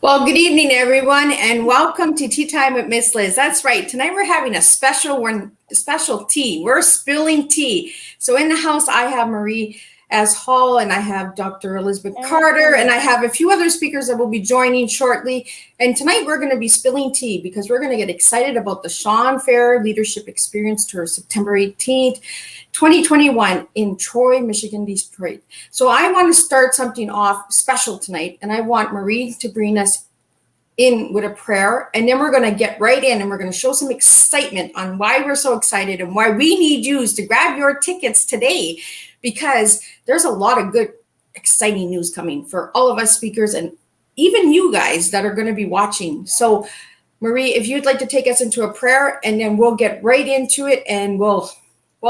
Well, good evening, everyone, and welcome to Tea Time with Miss Liz. That's right. Tonight we're having a special tea. We're spilling tea. So in the house, I have Marie as Hall, and I have Dr. Elizabeth Carter, and I have a few other speakers that will be joining shortly. And tonight we're going to be spilling tea because we're going to get excited about the Sean Fair Leadership Experience Tour, September 18th, 2021 in Troy, Michigan, Detroit. So I want to start something off special tonight, and I want Marie to bring us in with a prayer, and then we're going to get right in and we're going to show some excitement on why we're so excited and why we need you to grab your tickets today, because there's a lot of good, exciting news coming for all of us speakers and even you guys that are going to be watching. So Marie, if you'd like to take us into a prayer, and then we'll get right into it and we'll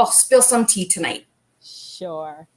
spill some tea tonight. Sure.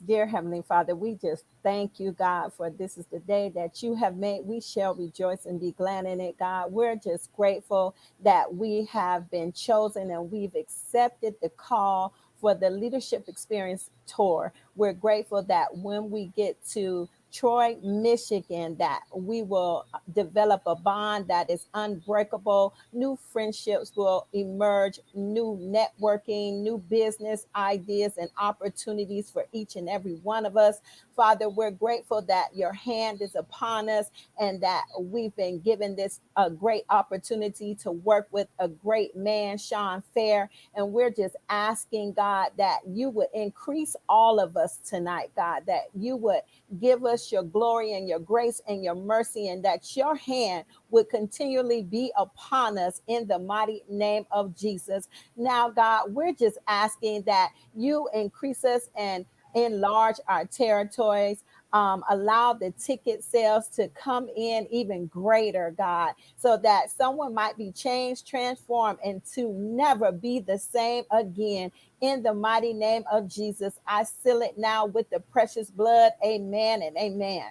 Dear Heavenly Father, we just thank you, God, for this is the day that you have made. We shall rejoice and be glad in it, God. We're just grateful that we have been chosen and we've accepted the call for the Leadership Experience Tour. We're grateful that when we get to Troy, Michigan, that we will develop a bond that is unbreakable. New friendships will emerge, new networking, new business ideas and opportunities for each and every one of us. Father, we're grateful that your hand is upon us and that we've been given this a great opportunity to work with a great man, Sean Fair. And we're just asking, God, that you would increase all of us tonight, God, that you would give us your glory and your grace and your mercy, and that your hand would continually be upon us in the mighty name of Jesus. Now, God, we're just asking that you increase us and enlarge our territories. Allow the ticket sales to come in even greater, God, so that someone might be changed, transformed, and to never be the same again. In the mighty name of Jesus, I seal it now with the precious blood. Amen and amen.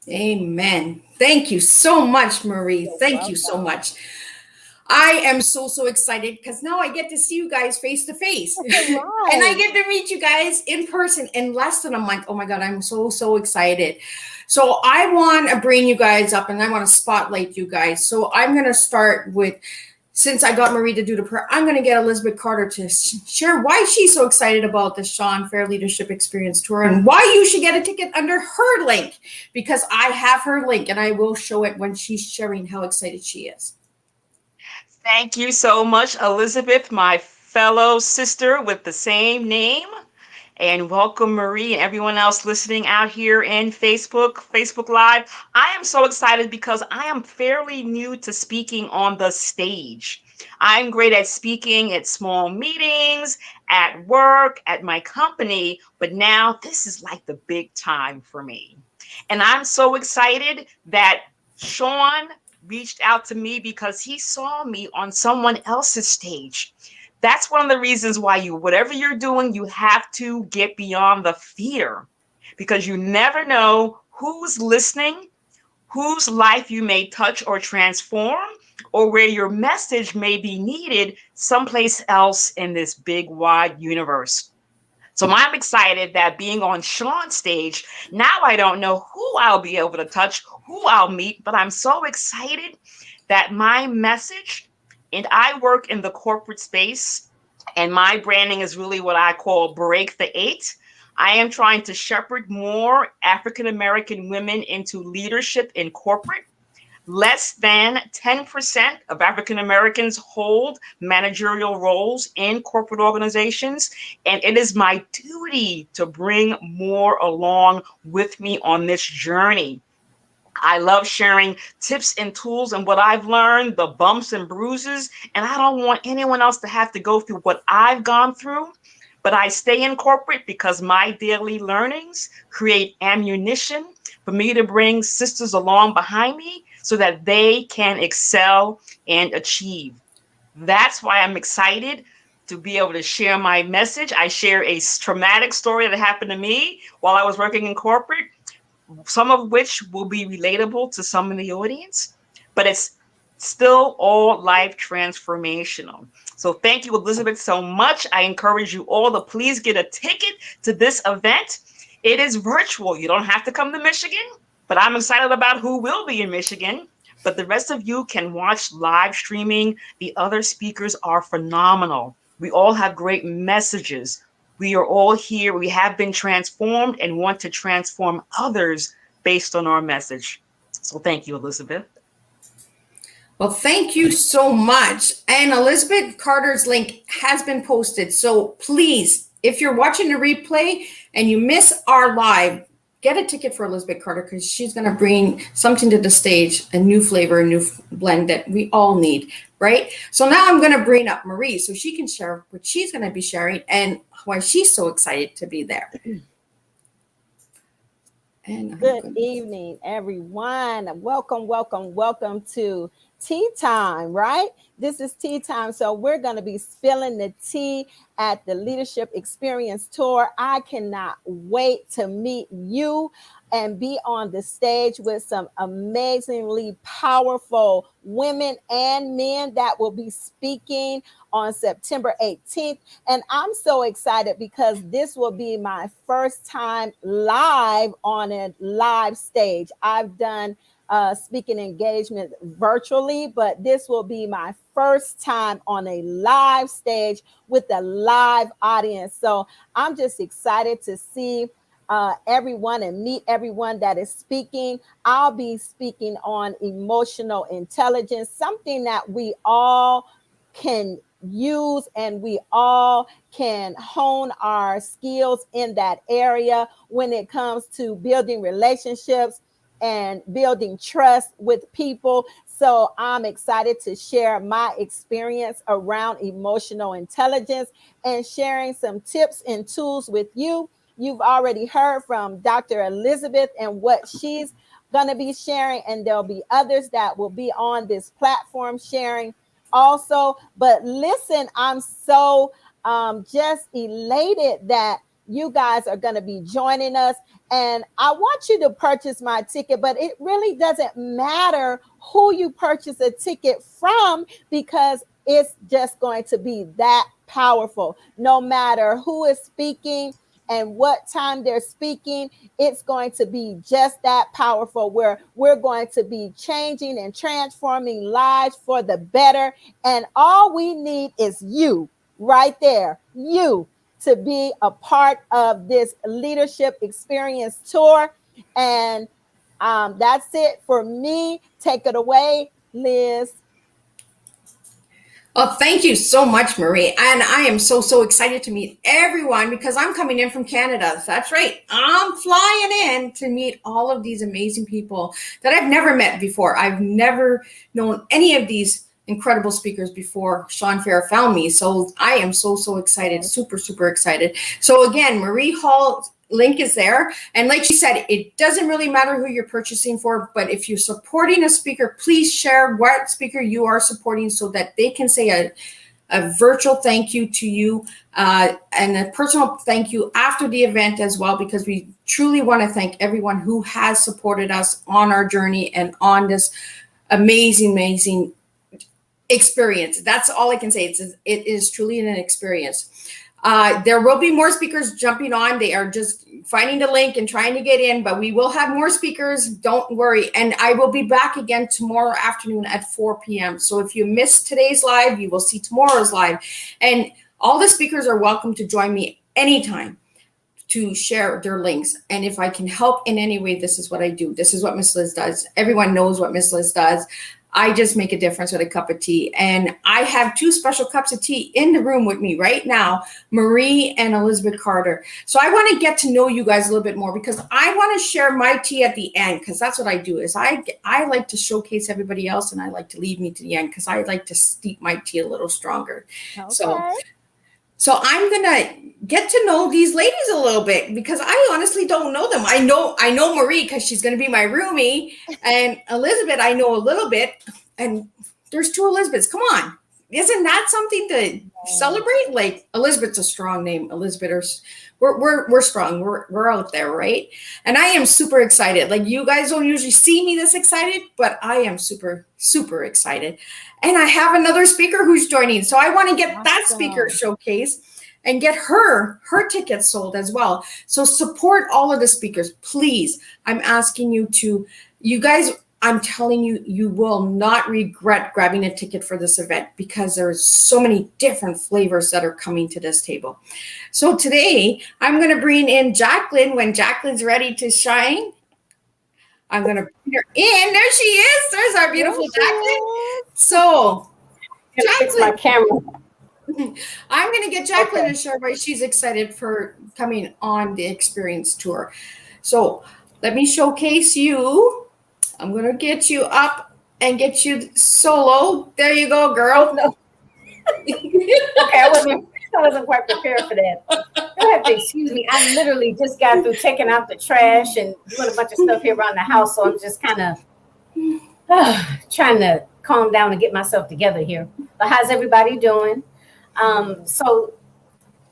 Amen. Thank you so much, Marie. You're Thank you so welcome. much. I am so excited because now I get to see you guys face to face. And I Right. get to meet you guys in person in less than a month. Oh my God, I'm so excited. So I want to bring you guys up and I want to spotlight you guys. So I'm going to start with, since I got Marie to do the prayer, I'm going to get Elizabeth Carter to share why she's so excited about the Sean Fair Leadership Experience Tour and why you should get a ticket under her link, because I have her link and I will show it when she's sharing how excited she is. Thank you so much, Elizabeth, my fellow sister with the same name. And welcome, Marie, and everyone else listening out here in Facebook Live. I am so excited because I am fairly new to speaking on the stage. I'm great at speaking at small meetings, at work, at my company, but now this is like the big time for me. And I'm so excited that Sean reached out to me because he saw me on someone else's stage. That's one of the reasons why whatever you're doing, you have to get beyond the fear, because you never know who's listening, whose life you may touch or transform, or where your message may be needed someplace else in this big wide universe. So I'm excited that being on Sean's stage, now I don't know who I'll be able to touch, who I'll meet, but I'm so excited that my message, and I work in the corporate space, and my branding is really what I call break the eight. I am trying to shepherd more African American women into leadership in corporate. Less than 10% of African Americans hold managerial roles in corporate organizations, and it is my duty to bring more along with me on this journey. I love sharing tips and tools and what I've learned, the bumps and bruises, and I don't want anyone else to have to go through what I've gone through. But I stay in corporate because my daily learnings create ammunition for me to bring sisters along behind me so that they can excel and achieve. That's why I'm excited to be able to share my message. I share a traumatic story that happened to me while I was working in corporate, some of which will be relatable to some in the audience, but it's still all life transformational. So thank you, Elizabeth, so much. I encourage you all to please get a ticket to this event. It is virtual. You don't have to come to Michigan, but I'm excited about who will be in Michigan. But the rest of you can watch live streaming. The other speakers are phenomenal. We all have great messages. We are all here. We have been transformed and want to transform others based on our message. So thank you, Elizabeth. Well, thank you so much. And Elizabeth Carter's link has been posted. So please, if you're watching the replay and you miss our live, get a ticket for Elizabeth Carter because she's going to bring something to the stage, a new flavor, a new blend that we all need, right? So now I'm going to bring up Marie so she can share what she's going to be sharing and why she's so excited to be there. And good evening, everyone. Welcome, welcome, welcome to Tea Time, right? This is Tea Time. So we're going to be spilling the tea at the Leadership Experience Tour. I cannot wait to meet you and be on the stage with some amazingly powerful women and men that will be speaking on September 18th. And I'm so excited because this will be my first time live on a live stage. I've done speaking engagement virtually, but this will be my first time on a live stage with a live audience. So I'm just excited to see everyone and meet everyone that is speaking. I'll be speaking on emotional intelligence, something that we all can use and we all can hone our skills in that area when it comes to building relationships and building trust with people. So I'm excited to share my experience around emotional intelligence and sharing some tips and tools with you. You've already heard from Dr. Elizabeth and what she's going to be sharing, and there'll be others that will be on this platform sharing also. But listen, I'm so just elated that you guys are going to be joining us. And I want you to purchase my ticket, but it really doesn't matter who you purchase a ticket from because it's just going to be that powerful. No matter who is speaking and what time they're speaking, it's going to be just that powerful where we're going to be changing and transforming lives for the better. And all we need is you right there, you, to be a part of this Leadership Experience Tour. And that's it for me. Take it away, Liz. Oh, thank you so much, Marie. And I am so excited to meet everyone because I'm coming in from Canada. That's right. I'm flying in to meet all of these amazing people that I've never met before. I've never known any of these incredible speakers before Sean Fair found me. So I am so excited, super excited. So again, Marie Hall's link is there. And like she said, it doesn't really matter who you're purchasing for, but if you're supporting a speaker, please share what speaker you are supporting so that they can say a virtual thank you to you and a personal thank you after the event as well, because we truly want to thank everyone who has supported us on our journey and on this amazing experience. That's all I can say. It is truly an experience. There will be more speakers jumping on. They are just finding the link and trying to get in, but we will have more speakers. Don't worry. And I will be back again tomorrow afternoon at 4 p.m. So if you missed today's live, you will see tomorrow's live. And all the speakers are welcome to join me anytime to share their links. And if I can help in any way, this is what I do. This is what Miss Liz does. Everyone knows what Miss Liz does. I just make a difference with a cup of tea. And I have two special cups of tea in the room with me right now, Marie and Elizabeth Carter. So I want to get to know you guys a little bit more because I want to share my tea at the end, because that's what I do is I like to showcase everybody else and I like to leave me to the end because I like to steep my tea a little stronger. Okay. So I'm going to get to know these ladies a little bit because I honestly don't know them. I know Marie because she's going to be my roomie, and Elizabeth I know a little bit, and there's two Elizabeths. Come on. isn't that something to celebrate? Like Elizabeth's a strong name. Elizabeth, we're strong. We're out there, right? And I am super excited. Like you guys don't usually see me this excited, but I am super, super excited. And I have another speaker who's joining. So I want to get that speaker showcase and get her tickets sold as well. So support all of the speakers, please. I'm asking you to, you guys, I'm telling you, you will not regret grabbing a ticket for this event because there's so many different flavors that are coming to this table. So today I'm going to bring in Jacqueline when Jacqueline's ready to shine. I'm going to bring her in. There she is. There's our beautiful Jacqueline. So Jacqueline, my camera. I'm going to get Jacqueline to share why she's excited for coming on the experience tour. So let me showcase you. I'm going to get you up and get you solo. There you go, girl. No. Okay, I wasn't quite prepared for that. You'll have to excuse me. I literally just got through taking out the trash and doing a bunch of stuff here around the house. So I'm just kind of trying to calm down and get myself together here. But how's everybody doing? So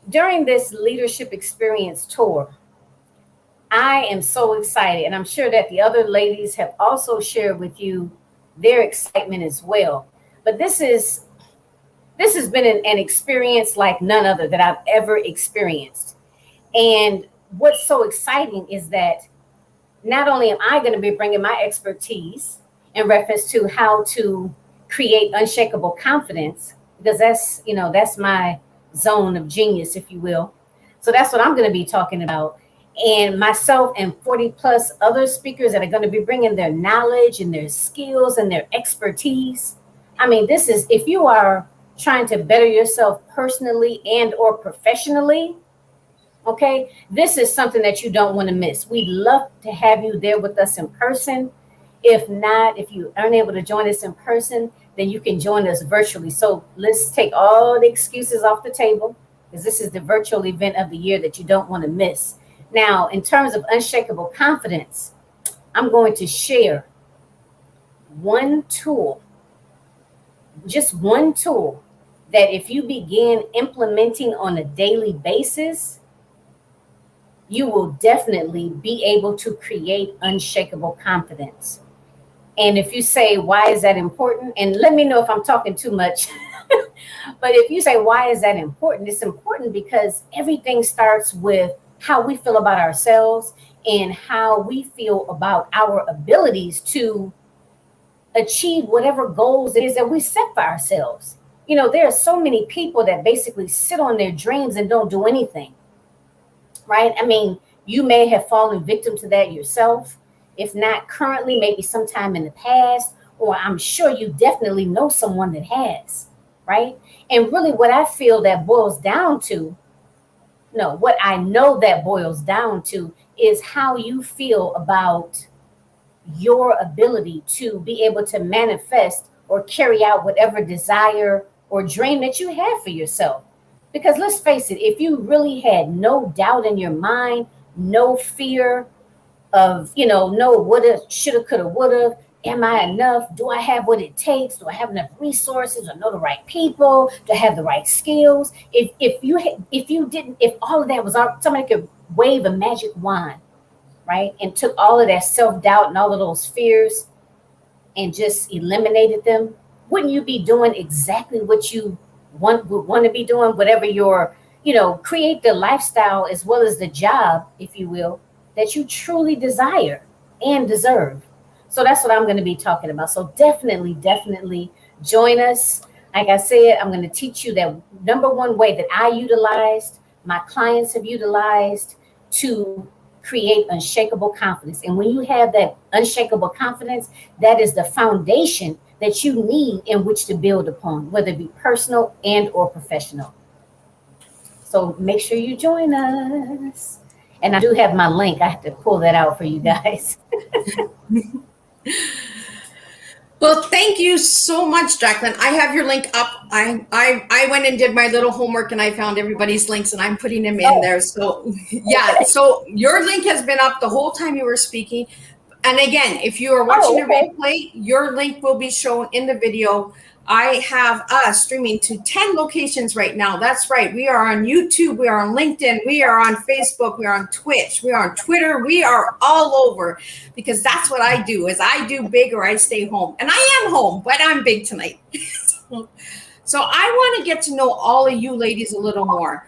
during this leadership experience tour, I am so excited, and I'm sure that the other ladies have also shared with you their excitement as well. But this has been an experience like none other that I've ever experienced. And what's so exciting is that not only am I going to be bringing my expertise in reference to how to create unshakable confidence, because that's my zone of genius, if you will. So that's what I'm going to be talking about. And myself and 40 plus other speakers that are going to be bringing their knowledge and their skills and their expertise. I mean, this is, if you are trying to better yourself personally and or professionally, okay, this is something that you don't want to miss. We'd love to have you there with us in person. If not, if you aren't able to join us in person, then you can join us virtually. So let's take all the excuses off the table, because this is the virtual event of the year that you don't want to miss. Now, in terms of unshakable confidence, I'm going to share one tool, just one tool that if you begin implementing on a daily basis, you will definitely be able to create unshakable confidence. And if you say, why is that important? And let me know if I'm talking too much. But if you say, why is that important? It's important because everything starts with how we feel about ourselves and how we feel about our abilities to achieve whatever goals it is that we set for ourselves. You know, there are so many people that basically sit on their dreams and don't do anything, right? I mean, you may have fallen victim to that yourself. If not currently, maybe sometime in the past, or I'm sure you definitely know someone that has, right? And really what I feel that boils down to, no, what I know that boils down to is how you feel about your ability to be able to manifest or carry out whatever desire or dream that you have for yourself. Because let's face it, if you really had no doubt in your mind, no fear of, no woulda, shoulda, coulda, woulda, am I enough? Do I have what it takes? Do I have enough resources? Do I know the right people? Do I have the right skills? If all of that was out, somebody could wave a magic wand, right? And took all of that self-doubt and all of those fears and just eliminated them, wouldn't you be doing exactly what you would want to be doing? Whatever your, create the lifestyle as well as the job, if you will, that you truly desire and deserve. So that's what I'm going to be talking about. So definitely join us. Like I said, I'm going to teach you that number one way that I utilized, my clients have utilized to create unshakable confidence. And when you have that unshakable confidence, that is the foundation that you need in which to build upon, whether it be personal and or professional. So make sure you join us. And I do have my link. I have to pull that out for you guys. Well, thank you so much, Jacqueline. I have your link up. I went and did my little homework and I found everybody's links and I'm putting them in there. So yeah, so your link has been up the whole time you were speaking. And again, if you are watching a replay, your link will be shown in the video I have us streaming to 10 locations right now. That's right. We are on YouTube. We are on LinkedIn. We are on Facebook. We are on Twitch. We are on Twitter. We are all over because that's what I do is I do big or I stay home. And I am home, but I'm big tonight. So I want to get to know all of you ladies a little more.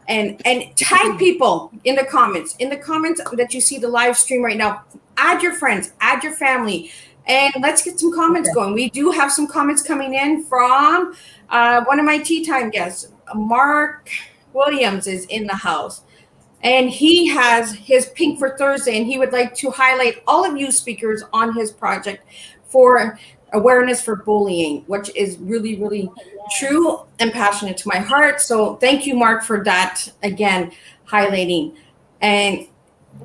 And tag people in the comments that you see the live stream right now. Add your friends, add your family, and let's get some comments going. We do have some comments coming in from one of my tea time guests. Mark Williams is in the house, and he has his Pink for Thursday, and he would like to highlight all of you speakers on his project for awareness for bullying, which is really, really true and passionate to my heart. So thank you, Mark, for that again, highlighting. And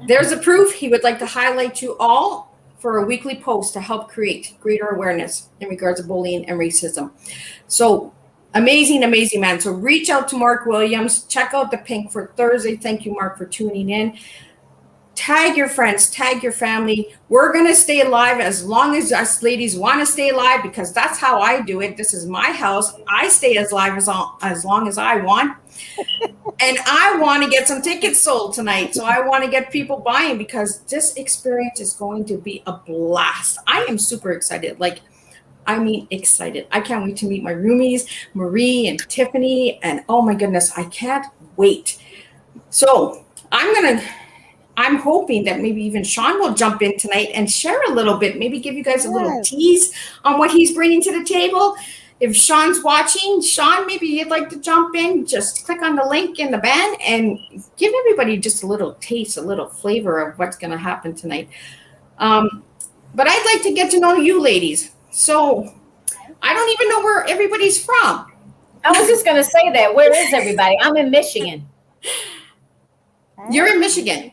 there's a proof. He would like to highlight you all for a weekly post to help create greater awareness in regards to bullying and racism. So amazing, amazing man. So reach out to Mark Williams. Check out the Pink for Thursday. Thank you, Mark, for tuning in. Tag your friends, tag your family. We're going to stay alive as long as us ladies want to stay alive, because that's how I do it. This is my house. I stay as live as long as I want. And I want to get some tickets sold tonight. So I want to get people buying because this experience is going to be a blast. I am super excited. Excited. I can't wait to meet my roomies, Marie and Tiffany. And oh my goodness, I can't wait. So I'm hoping that maybe even Sean will jump in tonight and share a little bit, maybe give you guys a little tease on what he's bringing to the table. If Sean's watching, Sean, maybe you'd like to jump in, just click on the link in the band and give everybody just a little taste, a little flavor of what's going to happen tonight. But I'd like to get to know you ladies. So I don't even know where everybody's from. I was just going to say that. Where is everybody? I'm in Michigan. You're in Michigan.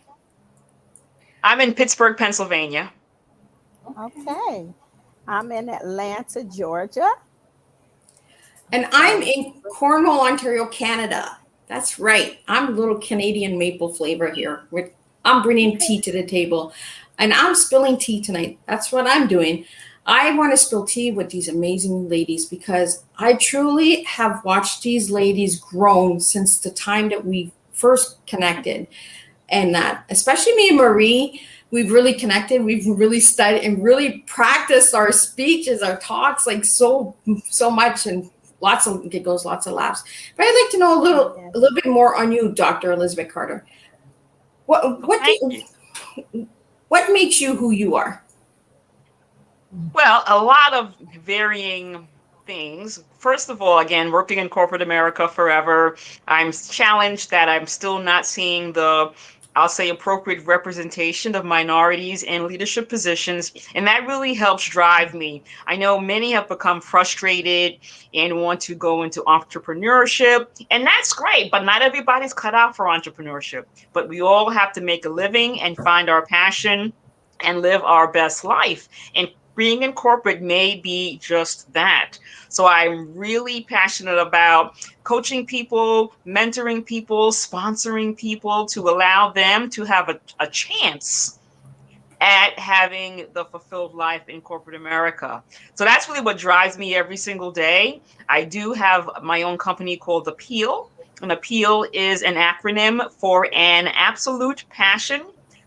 I'm in Pittsburgh, Pennsylvania. Okay. I'm in Atlanta, Georgia. And I'm in Cornwall, Ontario, Canada. That's right. I'm a little Canadian maple flavor here. I'm bringing tea to the table. And I'm spilling tea tonight. That's what I'm doing. I want to spill tea with these amazing ladies because I truly have watched these ladies grow since the time that we first connected. And that, especially me and Marie, we've really connected. We've really studied and really practiced our speeches, our talks, like so much, and lots of giggles, lots of laughs. But I'd like to know a little bit more on you, Dr. Elizabeth Carter. What makes you who you are? Well, a lot of varying things. First of all, again, working in corporate America forever, I'm challenged that I'm still not seeing the, I'll say, appropriate representation of minorities in leadership positions. And that really helps drive me. I know many have become frustrated and want to go into entrepreneurship, and that's great, but not everybody's cut out for entrepreneurship. But we all have to make a living and find our passion and live our best life. And being in corporate may be just that. So I'm really passionate about coaching people, mentoring people, sponsoring people to allow them to have a chance at having the fulfilled life in corporate America. So that's really what drives me every single day. I do have my own company called Appeal. And Appeal is an acronym for an absolute passion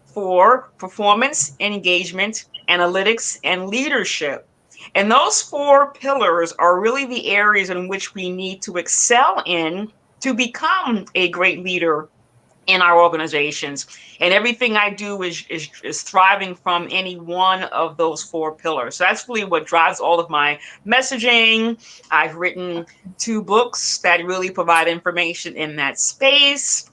for performance, engagement, analytics, and leadership. And those four pillars are really the areas in which we need to excel in to become a great leader in our organizations. And everything I do is thriving from any one of those four pillars. So that's really what drives all of my messaging. I've written 2 books that really provide information in that space.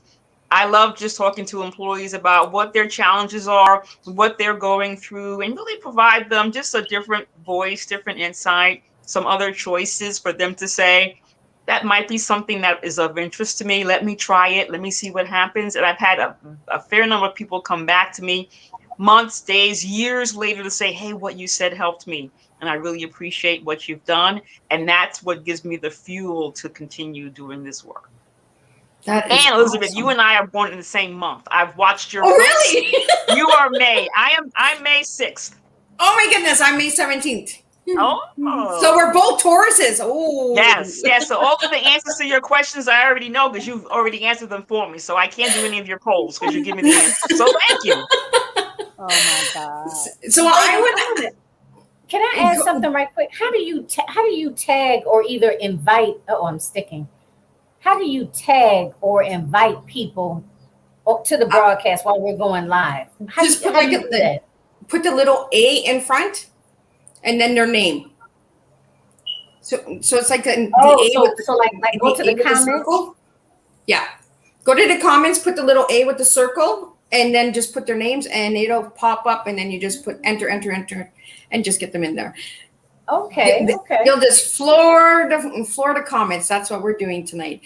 I love just talking to employees about what their challenges are, what they're going through, and really provide them just a different voice, different insight, some other choices for them to say, that might be something that is of interest to me. Let me try it. Let me see what happens. And I've had a fair number of people come back to me months, days, years later to say, hey, what you said helped me. And I really appreciate what you've done. And that's what gives me the fuel to continue doing this work. And Elizabeth, awesome. You and I are born in the same month. I've watched your. Oh, really? You are May. I'm May 6th. Oh my goodness, I'm May 17th. Oh. So we're both Tauruses. Oh. Yes, yes. So all of the answers to your questions I already know because you've already answered them for me. So I can't do any of your polls because you give me the answer. So thank you. Oh my God. So I would. Can I add something right quick? How do you tag or either invite? Oh, I'm sticking. How do you tag or invite people to the broadcast while we're going live? How Just do put you do that? put the little A in front, and then their name. So it's like the A with the, so like go to A the with comments. circle. Yeah, go to the comments, put the little A with the circle, and then just put their names, and it'll pop up, and then you just put enter, and just get them in there. Okay. You'll just floor the comments. That's what we're doing tonight.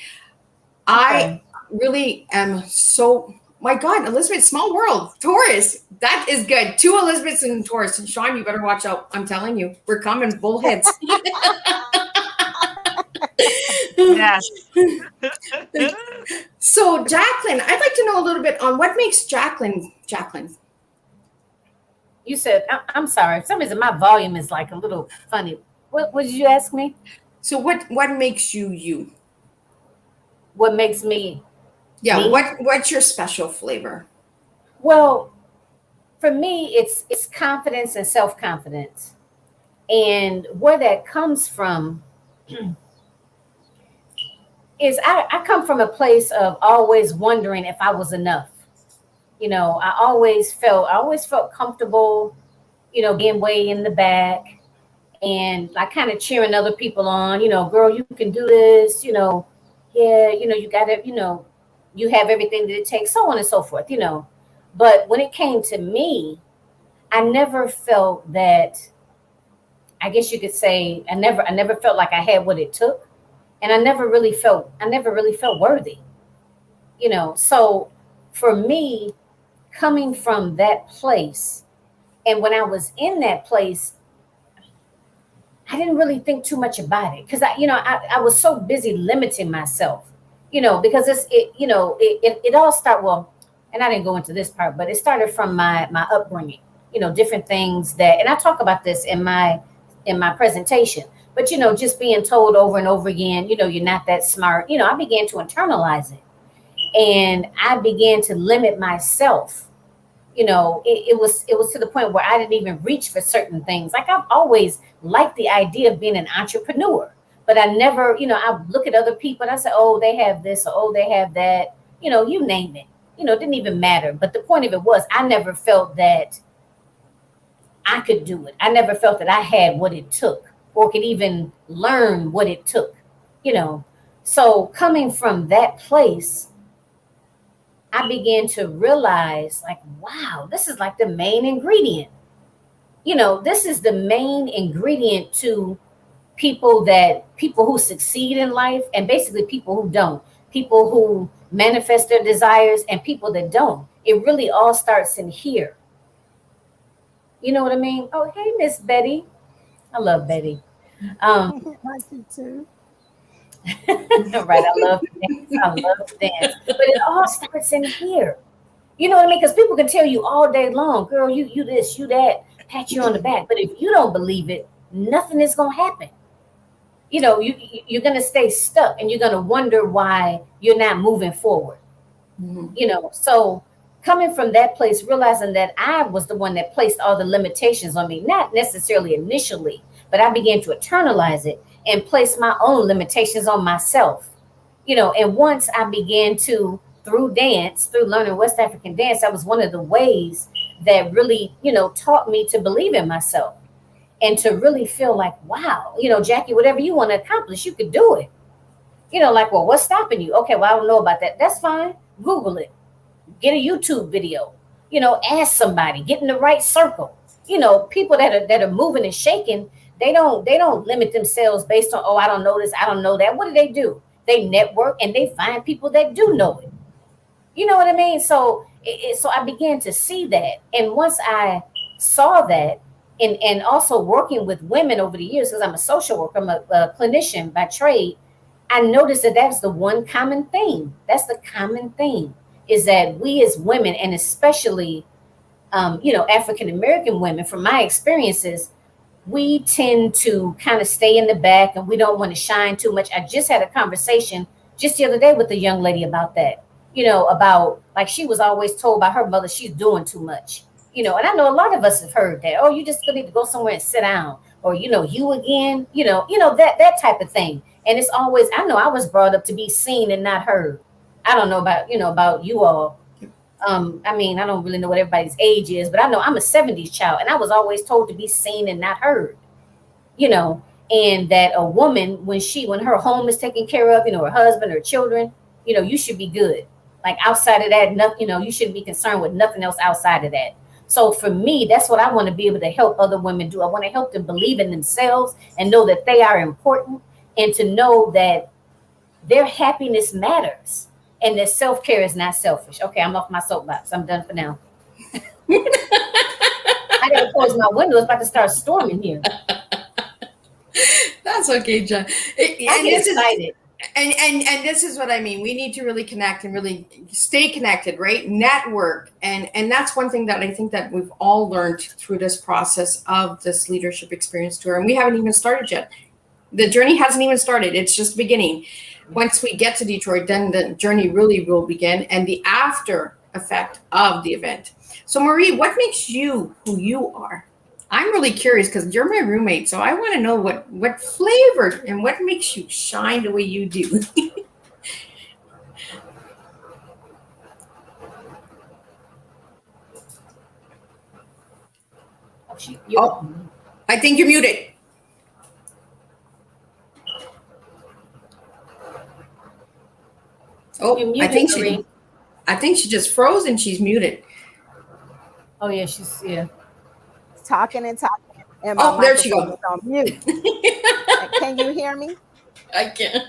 I really am so. My God, Elizabeth, small world. Taurus, that is good. 2 Elizabeths in Taurus. And Sean, you better watch out. I'm telling you, we're coming bullheads. Yes. So, Jacqueline, I'd like to know a little bit on what makes Jacqueline. You said, I'm sorry. For some reason, my volume is like a little funny. What did you ask me? So, what makes you? What makes me? Yeah. Me? What's your special flavor? Well, for me, it's confidence and self-confidence. And where that comes from is I come from a place of always wondering if I was enough. You know, I always felt comfortable, being way in the back and like kind of cheering other people on, girl, you can do this, yeah, you got it, you have everything that it takes, so on and so forth, But when it came to me, I never felt that, I guess you could say, I never felt like I had what it took. And I never really felt worthy, So for me, coming from that place, and when I was in that place, I didn't really think too much about it because I was so busy limiting myself, because it all started, well, and I didn't go into this part, but it started from my upbringing, different things that, and I talk about this in my presentation, but just being told over and over again, you're not that smart, I began to internalize it, and I began to limit myself. It was to the point where I didn't even reach for certain things. Like I've always liked the idea of being an entrepreneur, but I never, I look at other people and I say, oh, they have this, or oh, they have that, you name it, it didn't even matter. But the point of it was, I never felt that I could do it. I never felt that I had what it took or could even learn what it took, So coming from that place, I began to realize, like, wow, this is like the main ingredient. This is the main ingredient to people who succeed in life, and basically people who don't, people who manifest their desires and people that don't. It really all starts in here. You know what I mean? Oh, hey, Miss Betty. I love Betty. I do too. Right, I love to dance. But it all starts in here. You know what I mean? Because people can tell you all day long, girl, you this, you that, pat you on the back. But if you don't believe it, nothing is going to happen. You're going to stay stuck, and you're going to wonder why you're not moving forward. Mm-hmm. So coming from that place, realizing that I was the one that placed all the limitations on me, not necessarily initially, but I began to internalize it and place my own limitations on myself, and once I began to, through learning West African dance, that was one of the ways that really, taught me to believe in myself and to really feel like, wow, Jackie, whatever you want to accomplish, you could do it. Like, well, what's stopping you? Okay, well, I don't know about that. That's fine. Google it, get a YouTube video, ask somebody, get in the right circle, people that are moving and shaking. They don't limit themselves based on, oh, I don't know this, I don't know that. What do? They network and they find people that do know it. You know what I mean? So so I began to see that. And once I saw that, and also working with women over the years, because I'm a social worker, I'm a clinician by trade, I noticed that that's the one common theme. That's the common theme, is that we as women, and especially, African-American women, from my experiences, we tend to kind of stay in the back and we don't want to shine too much. I just had a conversation just the other day with a young lady about that, about like she was always told by her mother she's doing too much, and I know a lot of us have heard that, oh, you just need to go somewhere and sit down, or, you again, that type of thing. And it's always, I know I was brought up to be seen and not heard. I don't know about you all. I mean, I don't really know what everybody's age is, but I know I'm a 70s child and I was always told to be seen and not heard, you know, and that a woman, when her home is taken care of, her husband or children, you should be good. Like outside of that, nothing, you shouldn't be concerned with nothing else outside of that. So for me, that's what I want to be able to help other women do. I want to help them believe in themselves and know that they are important, and to know that their happiness matters and that self-care is not selfish. Okay, I'm off my soapbox. I'm done for now. I gotta close my window. It's about to start storming here. That's okay, John. I get excited. And this is what I mean. We need to really connect and really stay connected, right? Network. And that's one thing that I think that we've all learned through this process of this leadership experience tour. And we haven't even started yet. The journey hasn't even started. It's just beginning. Once we get to Detroit, then the journey really will begin, and the after effect of the event. So Marie, what makes you who you are? I'm really curious because you're my roommate, so I want to know what flavor and what makes you shine the way you do. Oh, I think you're muted. Oh, You're muted, I think she just froze and she's muted. Oh yeah, she's talking and talking, and my there she goes. On mute. Can you hear me? I can.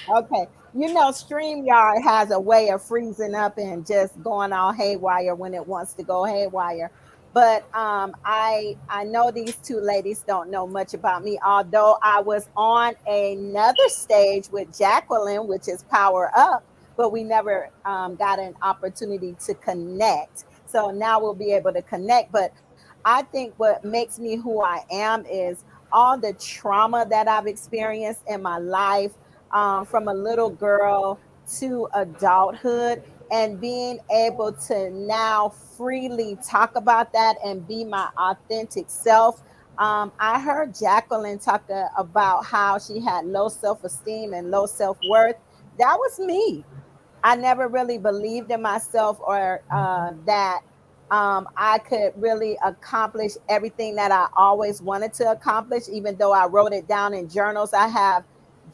Okay. StreamYard has a way of freezing up and just going all haywire when it wants to go haywire. But I know these two ladies don't know much about me, although I was on another stage with Jacqueline, which is Power Up, but we never got an opportunity to connect. So now we'll be able to connect. But I think what makes me who I am is all the trauma that I've experienced in my life, from a little girl to adulthood, and being able to now freely talk about that and be my authentic self. I heard Jacqueline talk about how she had low self-esteem and low self-worth. That was me. I never really believed in myself, or that I could really accomplish everything that I always wanted to accomplish, even though I wrote it down in journals. I have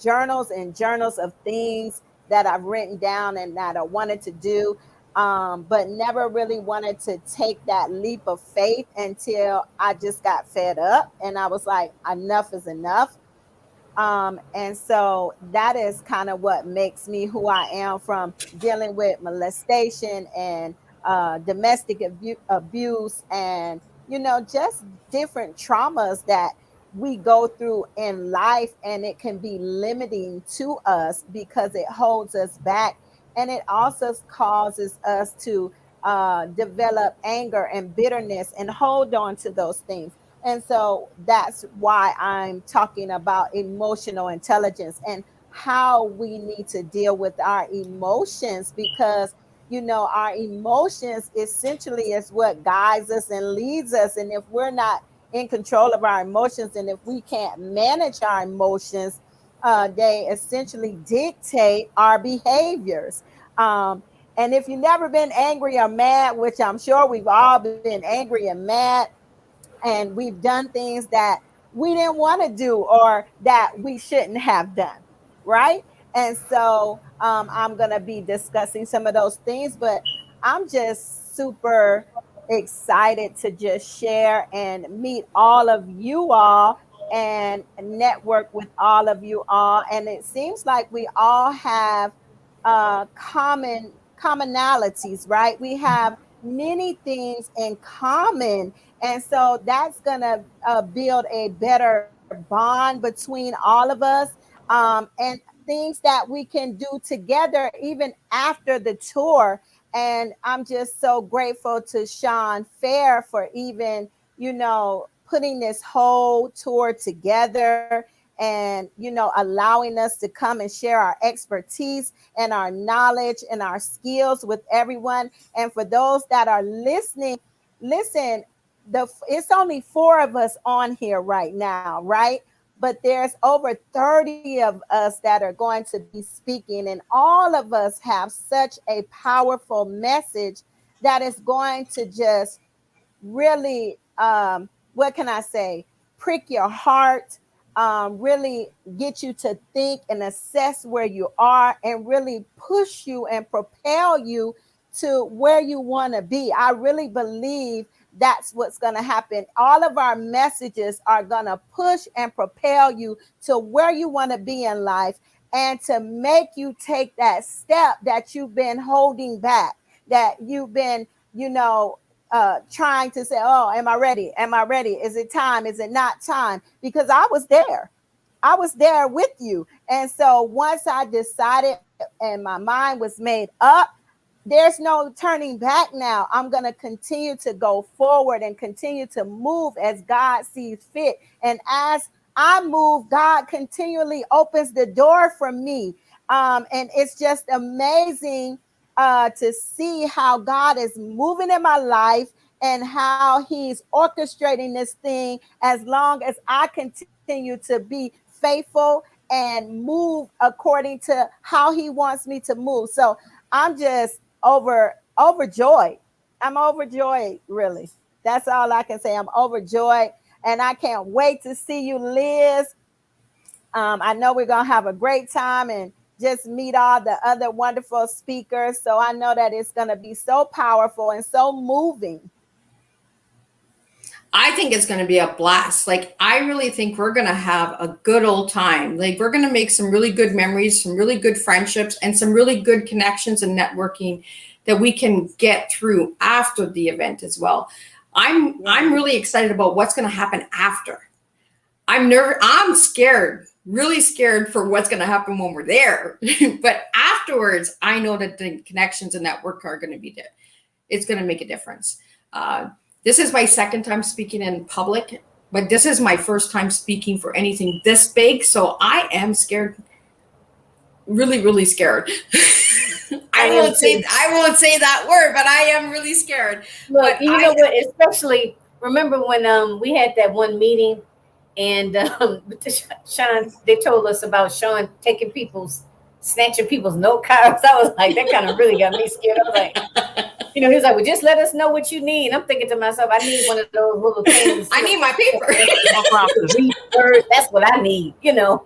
journals and journals of things that I've written down and that I wanted to do, but never really wanted to take that leap of faith until I just got fed up and I was like, enough is enough. And so that is kind of what makes me who I am, from dealing with molestation and domestic abuse and, just different traumas that we go through in life, and it can be limiting to us because it holds us back, and it also causes us to develop anger and bitterness and hold on to those things. And so that's why I'm talking about emotional intelligence and how we need to deal with our emotions, because our emotions essentially is what guides us and leads us. And if we're not in control of our emotions, and if we can't manage our emotions, they essentially dictate our behaviors. And if you've never been angry or mad, which I'm sure we've all been angry and mad, and we've done things that we didn't want to do or that we shouldn't have done, right? And so I'm going to be discussing some of those things, but I'm just super excited to just share and meet all of you all and network with all of you all. And it seems like we all have commonalities, right? We have many things in common. And so that's going to build a better bond between all of us, and things that we can do together even after the tour. And I'm just so grateful to Sean Fair for even, putting this whole tour together and, you know, allowing us to come and share our expertise and our knowledge and our skills with everyone. And for those that are listening, listen, it's only 4 of us on here right now, right? But there's over 30 of us that are going to be speaking, and all of us have such a powerful message that is going to just really, what can I say, prick your heart, really get you to think and assess where you are, and really push you and propel you to where you want to be. I really believe that's what's going to happen. All of our messages are going to push and propel you to where you want to be in life, and to make you take that step that you've been holding back, that you've been, you know, trying to say, oh, am I ready? Am I ready? Is it time? Is it not time? Because I was there with you. And so once I decided and my mind was made up, there's no turning back now. I'm going to continue to go forward and continue to move as God sees fit. And as I move, God continually opens the door for me. And it's just amazing to see how God is moving in my life and how he's orchestrating this thing, as long as I continue to be faithful and move according to how he wants me to move. So I'm just overjoyed. I'm overjoyed, really. That's all I can say. I'm overjoyed, and I can't wait to see you, Liz. I know we're going to have a great time and just meet all the other wonderful speakers. So I know that it's going to be so powerful and so moving. I think it's going to be a blast. Like, I really think we're going to have a good old time. Like, we're going to make some really good memories, some really good friendships, and some really good connections and networking that we can get through after the event as well. I'm really excited about what's going to happen after. I'm nervous. I'm scared, really scared for what's going to happen when we're there. But afterwards, I know that the connections and network are going to be there. It's going to make a difference. This is my second time speaking in public, but this is my first time speaking for anything this big. So I am scared, really, really scared. I won't say that word, but I am really scared. Look, but you know what? Especially remember when we had that one meeting, and Sean, they told us about Sean snatching people's note cards. I was like, that kind of really got me scared. I was like, you know, he was like, well, just let us know what you need. I'm thinking to myself, I need one of those little things. I need my paper. That's what I need, you know.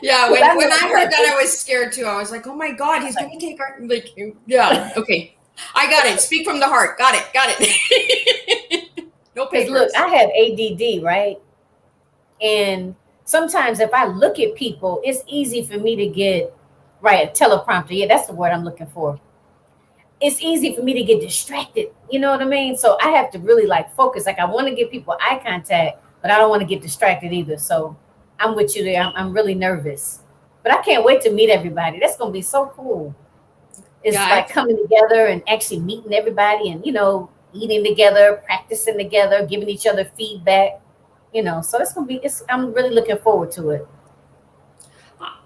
Yeah, when I heard that, I was scared too. I was like, oh my God, he's going to take our, like, yeah, okay. I got it. Speak from the heart. Got it. No papers. Look, I have ADD, right? And sometimes if I look at people, it's easy for me to get, right, a teleprompter. Yeah, that's the word I'm looking for. It's easy for me to get distracted. You know what I mean? So I have to really like focus. Like, I want to give people eye contact, but I don't want to get distracted either. So I'm with you there. I'm really nervous, but I can't wait to meet everybody. That's going to be so cool. It's like coming together and actually meeting everybody, and, you know, eating together, practicing together, giving each other feedback, you know. So it's going to be, I'm really looking forward to it.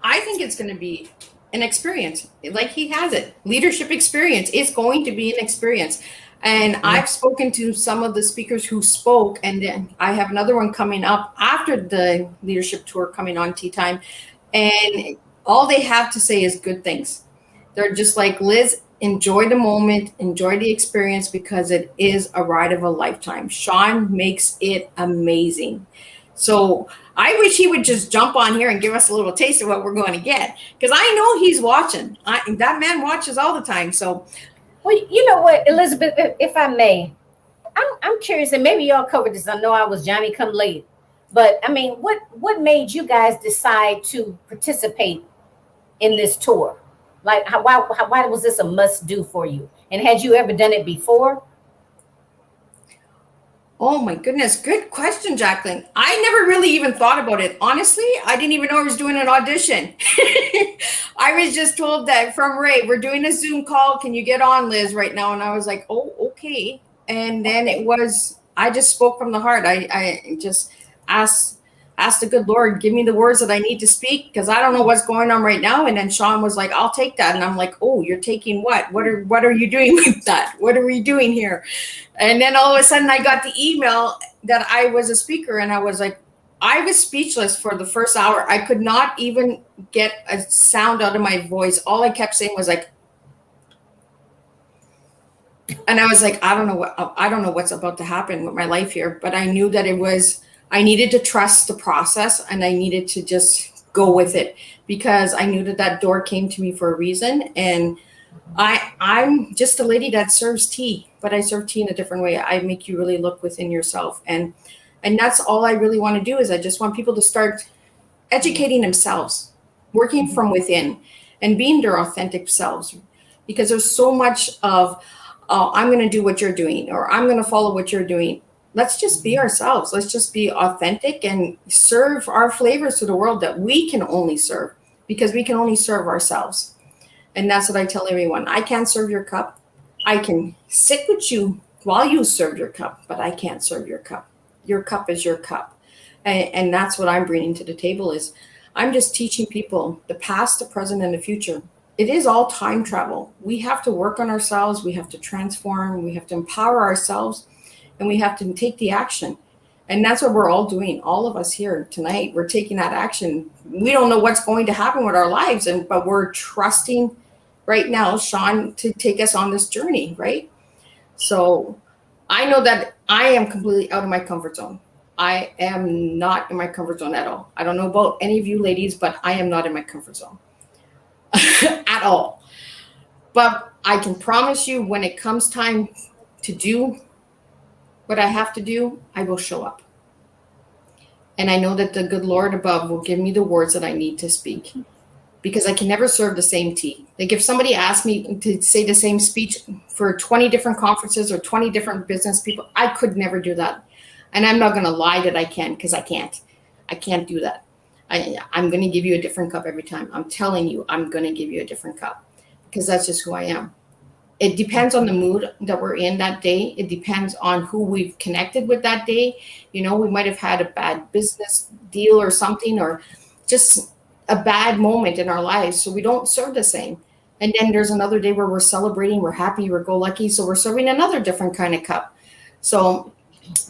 I think it's going to be an experience. Like, he has it. Leadership experience is going to be an experience. And I've spoken to some of the speakers who spoke, and then I have another one coming up after the leadership tour coming on Tea Time. And all they have to say is good things. They're just like, Liz, enjoy the moment, enjoy the experience, because it is a ride of a lifetime. Sean makes it amazing. So I wish he would just jump on here and give us a little taste of what we're going to get, because I know he's watching. That man watches all the time. So, well, you know what, Elizabeth, if I may, I'm curious, and maybe y'all covered this. I know I was Johnny come late, but I mean, what made you guys decide to participate in this tour? Like, why was this a must do for you? And had you ever done it before? Oh my goodness. Good question, Jacqueline. I never really even thought about it. Honestly, I didn't even know I was doing an audition. I was just told that from Ray, we're doing a Zoom call. Can you get on, Liz, right now? And I was like, oh, okay. And then it was, I just spoke from the heart. I just asked the good Lord, give me the words that I need to speak, because I don't know what's going on right now. And then Sean was like, I'll take that. And I'm like, oh, you're taking what? What are you doing with that? What are we doing here? And then all of a sudden I got the email that I was a speaker, and I was like, I was speechless for the first hour. I could not even get a sound out of my voice. All I kept saying was like, and I was like, I don't know what's about to happen with my life here, but I knew that I needed to trust the process, and I needed to just go with it, because I knew that door came to me for a reason. And I'm just a lady that serves tea, but I serve tea in a different way. I make you really look within yourself. And that's all I really want to do, is I just want people to start educating themselves, working from within, and being their authentic selves. Because there's so much of, oh, I'm going to do what you're doing, or I'm going to follow what you're doing. Let's just be ourselves. Let's just be authentic and serve our flavors to the world that we can only serve, because we can only serve ourselves. And that's what I tell everyone. I can't serve your cup. I can sit with you while you serve your cup, but I can't serve your cup. Your cup is your cup. And that's what I'm bringing to the table, is I'm just teaching people the past, the present, and the future. It is all time travel. We have to work on ourselves. We have to transform. We have to empower ourselves, and we have to take the action. And that's what we're all doing. All of us here tonight, we're taking that action. We don't know what's going to happen with our lives, but we're trusting right now, Sean, to take us on this journey, right? So I know that I am completely out of my comfort zone. I am not in my comfort zone at all. I don't know about any of you ladies, but I am not in my comfort zone at all. But I can promise you, when it comes time to do what I have to do, I will show up. And I know that the good Lord above will give me the words that I need to speak, because I can never serve the same tea. Like if somebody asked me to say the same speech for 20 different conferences or 20 different business people, I could never do that. And I'm not going to lie that I can, because I can't. I can't do that. I'm going to give you a different cup every time. I'm telling you, I'm going to give you a different cup, because that's just who I am. It depends on the mood that we're in that day. It depends on who we've connected with that day. You know, we might have had a bad business deal or something, or just a bad moment in our lives, so we don't serve the same. And then there's another day where we're celebrating, we're happy, we're go-lucky, so we're serving another different kind of cup. So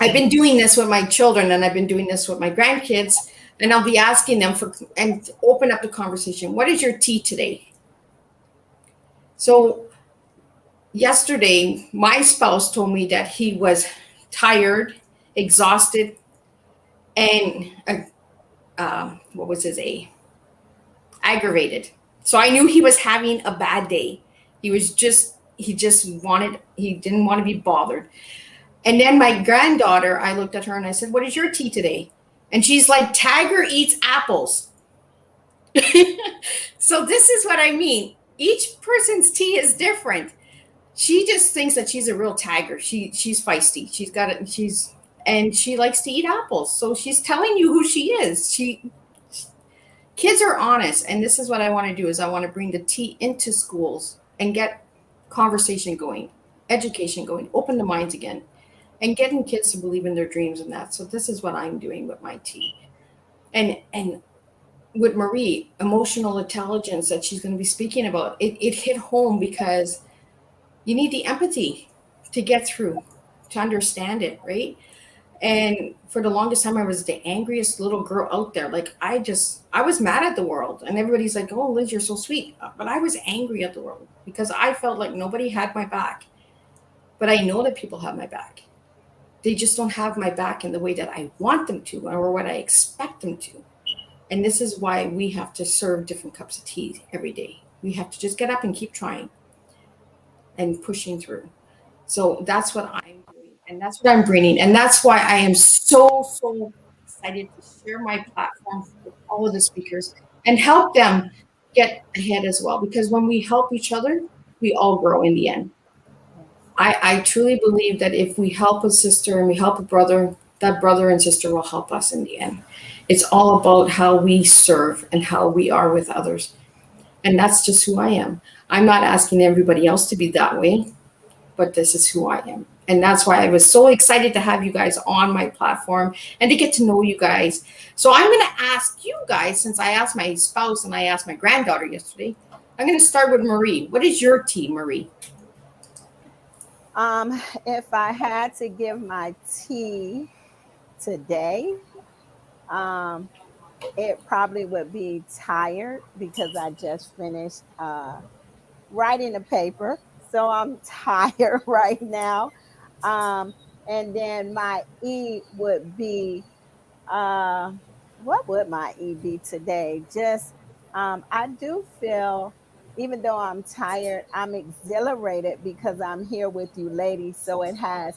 I've been doing this with my children, and I've been doing this with my grandkids, and I'll be asking them and open up the conversation. What is your tea today? So yesterday, my spouse told me that he was tired, exhausted, and what was his A? Aggravated. So I knew he was having a bad day. He didn't want to be bothered. And then my granddaughter, I looked at her and I said, what is your tea today? And she's like, Tiger eats apples. So this is what I mean. Each person's tea is different. She just thinks that she's a real tiger. She's feisty. She's got it. And she likes to eat apples. So she's telling you who she is. Kids are honest. And this is what I want to do, is I want to bring the tea into schools and get conversation going, education going, open the minds again, and getting kids to believe in their dreams and that. So this is what I'm doing with my tea. And with Marie, emotional intelligence that she's going to be speaking about, it hit home, because you need the empathy to get through, to understand it, right? And for the longest time, I was the angriest little girl out there. Like I was mad at the world, and everybody's like, oh, Liz, you're so sweet. But I was angry at the world, because I felt like nobody had my back. But I know that people have my back. They just don't have my back in the way that I want them to, or what I expect them to. And this is why we have to serve different cups of tea every day. We have to just get up and keep trying and pushing through. So that's what I'm doing, and that's what I'm bringing. And that's why I am so excited to share my platform with all of the speakers and help them get ahead as well. Because when we help each other, we all grow in the end. I truly believe that if we help a sister and we help a brother, that brother and sister will help us in the end. It's all about how we serve and how we are with others. And that's just who I am. I'm not asking everybody else to be that way, but this is who I am. And that's why I was so excited to have you guys on my platform and to get to know you guys. So I'm going to ask you guys, since I asked my spouse and I asked my granddaughter yesterday, I'm going to start with Marie. What is your tea, Marie? If I had to give my tea today, it probably would be tired because I just finished writing a paper. So I'm tired right now. And then my E would be, what would my E be today? Just, I do feel, even though I'm tired, I'm exhilarated because I'm here with you ladies. So it has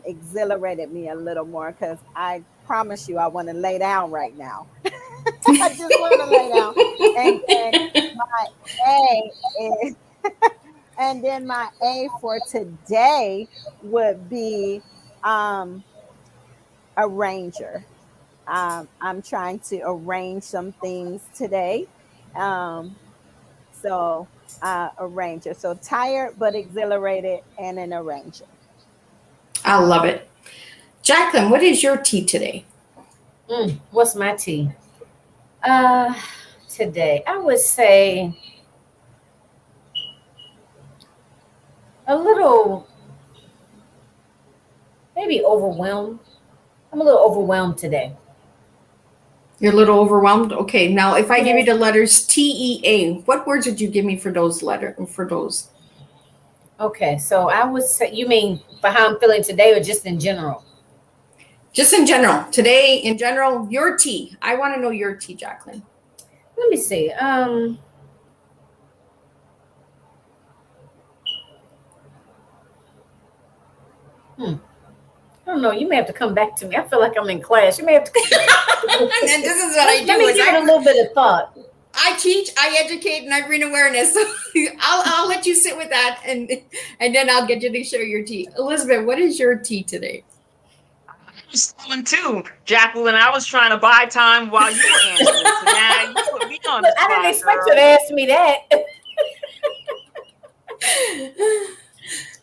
exhilarated me a little more because I promise you I want to lay down right now. I just want to lay down. And my A is, and then my A for today would be arranger. I'm trying to arrange some things today. So arranger. So tired but exhilarated and an arranger. I love it. Jacqueline, what is your tea today? What's my tea? Today, I would say a little, maybe overwhelmed. I'm a little overwhelmed today. You're a little overwhelmed? Okay, now if I give you the letters TEA, what words would you give me for those those? Okay, so I would say, you mean for how I'm feeling today or just in general? Just in general. Today, in general, your tea. I want to know your tea, Jacqueline. Let me see. I don't know. You may have to come back to me. I feel like I'm in class. You may have to. And this is what I do. Let me give it a little bit of thought. I teach, I educate, and I bring awareness. So I'll let you sit with that, and then I'll get you to share your tea. Elizabeth, what is your tea today? Stolen too, Jacqueline. I was trying to buy time while you were answering. So now you put me on the spot, I didn't expect girl. you to ask me that.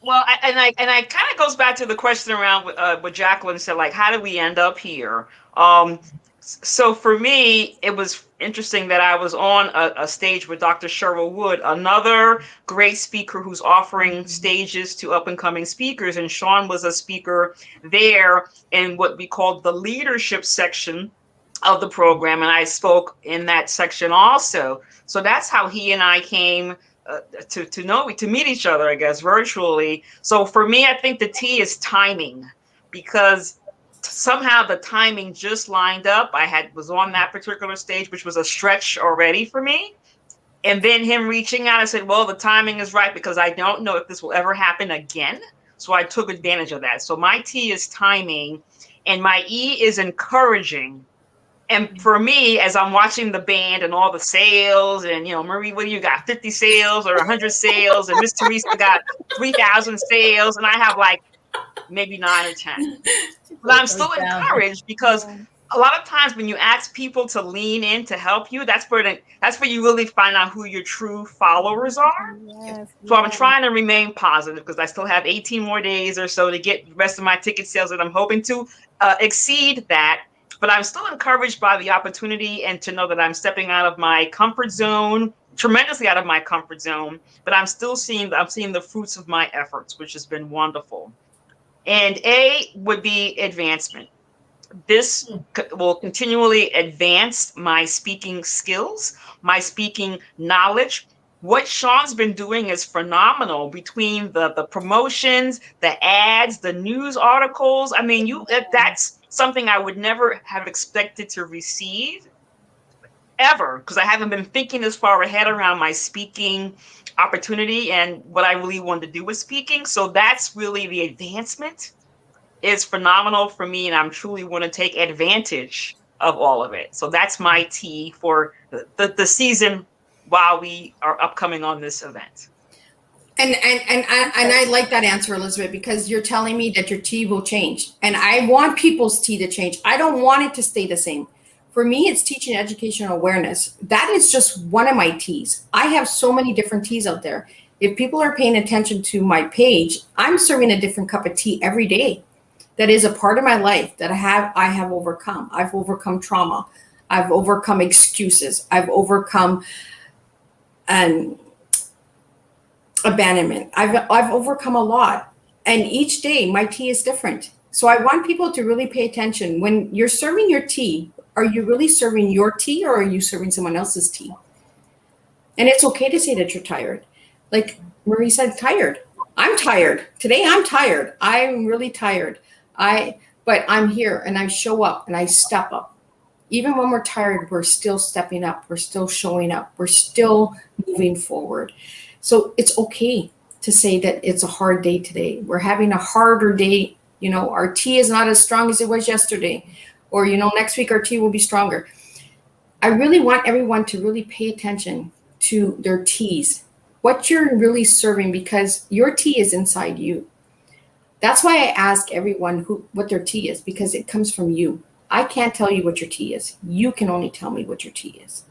Well, and I kind of goes back to the question around what Jacqueline said, like, how did we end up here? So for me, it was interesting that I was on a stage with Dr. Sherrill Wood, another great speaker who's offering stages to up and coming speakers. And Sean was a speaker there in what we called the leadership section of the program. And I spoke in that section also. So that's how he and I came to meet each other, I guess, virtually. So for me, I think the T is timing, because somehow the timing just lined up. Was on that particular stage, which was a stretch already for me. And then him reaching out, I said, well, the timing is right because I don't know if this will ever happen again. So I took advantage of that. So my T is timing and my E is encouraging. And for me, as I'm watching the band and all the sales and, Marie, what do you got? 50 sales or 100 sales? And Miss Teresa got 3,000 sales. And I have like maybe 9 or 10. But I'm still encouraged because a lot of times when you ask people to lean in to help you, that's where you really find out who your true followers are. So I'm trying to remain positive because I still have 18 more days or so to get the rest of my ticket sales that I'm hoping to exceed that. But I'm still encouraged by the opportunity and to know that I'm stepping out of my comfort zone, tremendously out of my comfort zone. But I'm seeing the fruits of my efforts, which has been wonderful. And A would be advancement. This will continually advance my speaking skills, my speaking knowledge. What Sean's been doing is phenomenal between the promotions, the ads, the news articles. I mean, that's something I would never have expected to receive ever, because I haven't been thinking this far ahead around my speaking opportunity and what I really wanted to do with speaking. So that's really the advancement is phenomenal for me, and I'm truly want to take advantage of all of it. So that's my T for the season while we are upcoming on this event. And I like that answer, Elizabeth, because you're telling me that your tea will change. And I want people's tea to change. I don't want it to stay the same. For me, it's teaching educational awareness. That is just one of my teas. I have so many different teas out there. If people are paying attention to my page, I'm serving a different cup of tea every day. That is a part of my life that I have overcome. I've overcome trauma. I've overcome excuses. I've overcome abandonment. I've overcome a lot. And each day my tea is different. So I want people to really pay attention. When you're serving your tea, are you really serving your tea or are you serving someone else's tea? And it's okay to say that you're tired. Like Marie said, tired. I'm tired. Today I'm tired. I'm really tired. But I'm here and I show up and I step up. Even when we're tired, we're still stepping up. We're still showing up. We're still moving forward. So it's okay to say that it's a hard day today. We're having a harder day. You know, our tea is not as strong as it was yesterday. Or, you know, next week our tea will be stronger. I really want everyone to really pay attention to their teas, what you're really serving, because your tea is inside you. That's why I ask everyone what their tea is, because it comes from you. I can't tell you what your tea is. You can only tell me what your tea is.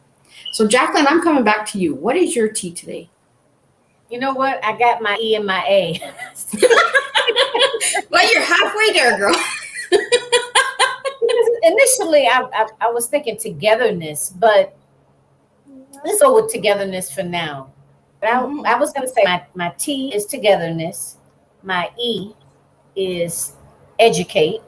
So Jacqueline, I'm coming back to you. What is your tea today? You know what? I got my E and my A. Well, you're halfway there, girl. Initially, I was thinking togetherness, but let's go with togetherness for now. But I was going to say my T is togetherness. My E is educate.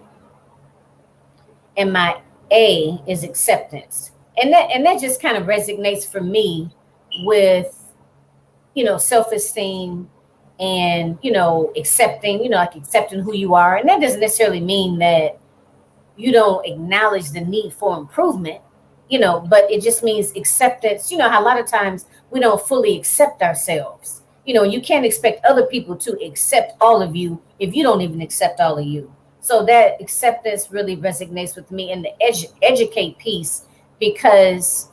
And my A is acceptance. And that just kind of resonates for me with, you know, self-esteem and, you know, accepting, you know, like accepting who you are. And that doesn't necessarily mean that you don't acknowledge the need for improvement, you know, but it just means acceptance. You know, how a lot of times we don't fully accept ourselves. You know, you can't expect other people to accept all of you if you don't even accept all of you. So that acceptance really resonates with me in the educate piece because,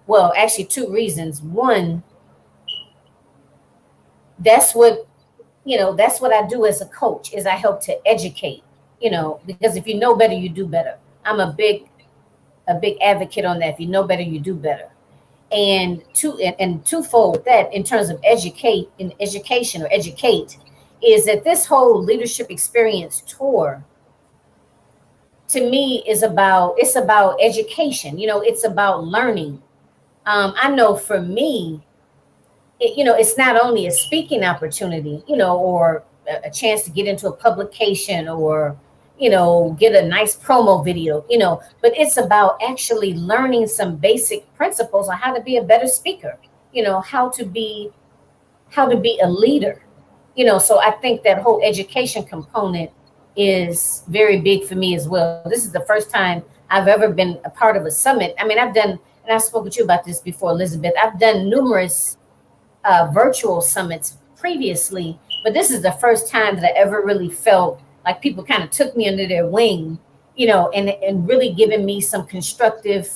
well, actually 2 reasons. One, that's what I do as a coach is I help to educate, you know, because if you know better, you do better. I'm a big advocate on that. If you know better, you do better. And twofold with that in terms of education is that this whole leadership experience tour to me is about education. You know, it's about learning. I know for me, you know, it's not only a speaking opportunity, you know, or a chance to get into a publication or, you know, get a nice promo video, you know, but it's about actually learning some basic principles on how to be a better speaker, you know, how to be a leader. You know, so I think that whole education component is very big for me as well. This is the first time I've ever been a part of a summit. I mean, and I spoke with you about this before, Elizabeth. I've done numerous virtual summits previously, but this is the first time that I ever really felt like people kind of took me under their wing, you know, and really giving me some constructive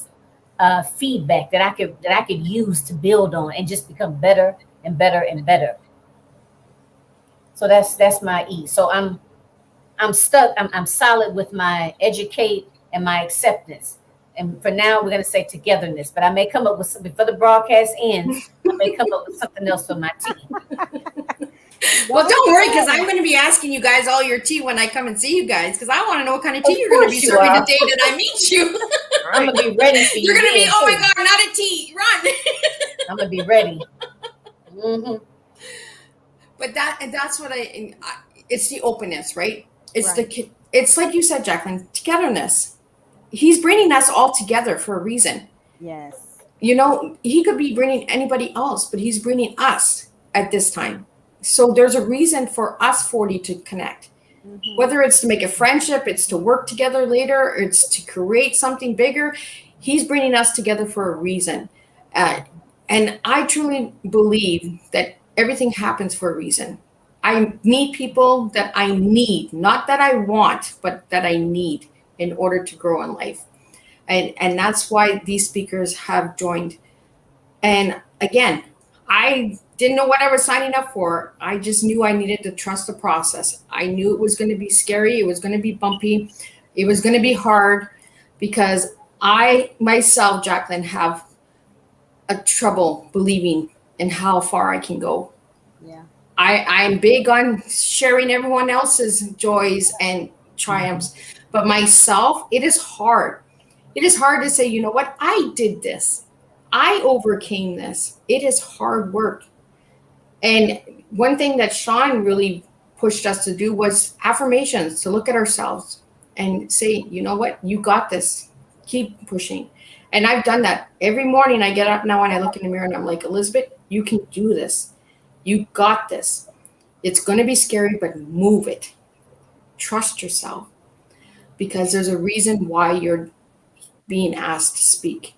feedback that I could use to build on and just become better and better and better. So that's my E. So I'm stuck. I'm solid with my educate and my acceptance. And for now, we're going to say togetherness. But I may come up with something before the broadcast ends. I may come up with something else for my tea. Well, don't worry, because I'm going to be asking you guys all your tea when I come and see you guys, because I want to know what kind of tea you're going to be serving the day that I meet you. I'm going to be ready for you. You're going to be, oh my God, not a tea, run. I'm going to be ready. Mm-hmm. But that's what it's the openness, right? It's like you said, Jacqueline, togetherness. He's bringing us all together for a reason. Yes. You know, he could be bringing anybody else, but he's bringing us at this time. So there's a reason for us 40 to connect. Mm-hmm. Whether it's to make a friendship, it's to work together later, it's to create something bigger. He's bringing us together for a reason. And I truly believe that everything happens for a reason. I meet people that I need, not that I want, but that I need in order to grow in life. And that's why these speakers have joined. And again, I didn't know what I was signing up for. I just knew I needed to trust the process. I knew it was going to be scary. It was going to be bumpy. It was going to be hard because I myself, Jacqueline, have a trouble believing in how far I can go. Yeah. I'm big on sharing everyone else's joys and triumphs, but myself, it is hard. It is hard to say, you know what, I did this. I overcame this. It is hard work. And one thing that Sean really pushed us to do was affirmations, to look at ourselves and say, you know what, you got this. Keep pushing. And I've done that. Every morning I get up now and I look in the mirror and I'm like, Elizabeth, you can do this. You got this. It's going to be scary, but move it. Trust yourself because there's a reason why you're being asked to speak.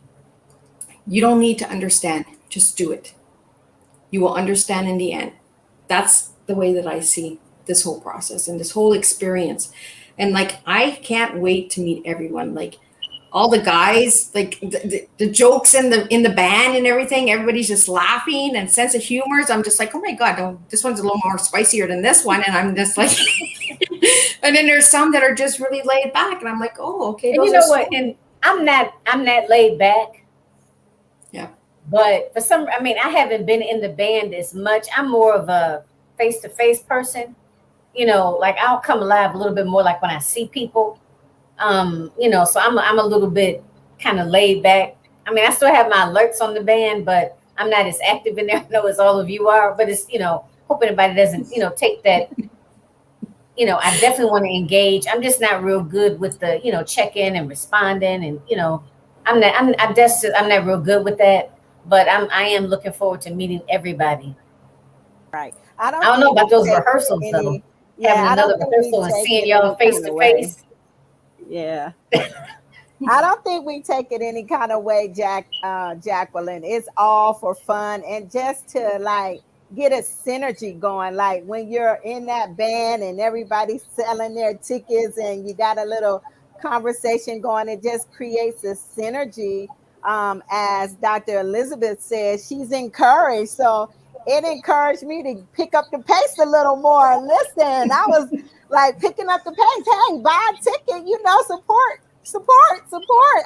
You don't need to understand, just do it. You will understand in the end. That's the way that I see this whole process and this whole experience. And like, I can't wait to meet everyone. Like, all the guys, like the jokes in the band and everything, everybody's just laughing and sense of humors. I'm just like, oh my God, no, this one's a little more spicier than this one. And I'm just like, and then there's some that are just really laid back. And I'm like, oh, okay. And you know what? And I'm not laid back. Yeah. But for some, I mean, I haven't been in the band as much. I'm more of a face-to-face person. You know, like I'll come alive a little bit more like when I see people. You know, so I'm a little bit kind of laid back. I mean, I still have my alerts on the band, but I'm not as active in there. I know as all of you are, but it's, you know, hope anybody doesn't, you know, take that. You know, I definitely want to engage. I'm just not real good with the, you know, check-in and responding, and you know, I'm not real good with that. But I am looking forward to meeting everybody. Right. I don't know about those rehearsals though. Yeah, having another rehearsal and seeing y'all face to face. Yeah. I don't think we take it any kind of way, Jacqueline. It's all for fun and just to like get a synergy going. Like when you're in that band and everybody's selling their tickets and you got a little conversation going, it just creates a synergy. As Dr. Elizabeth said, she's encouraged. So it encouraged me to pick up the pace a little more. Listen, I was like picking up the pace. Hey, buy a ticket, you know, support.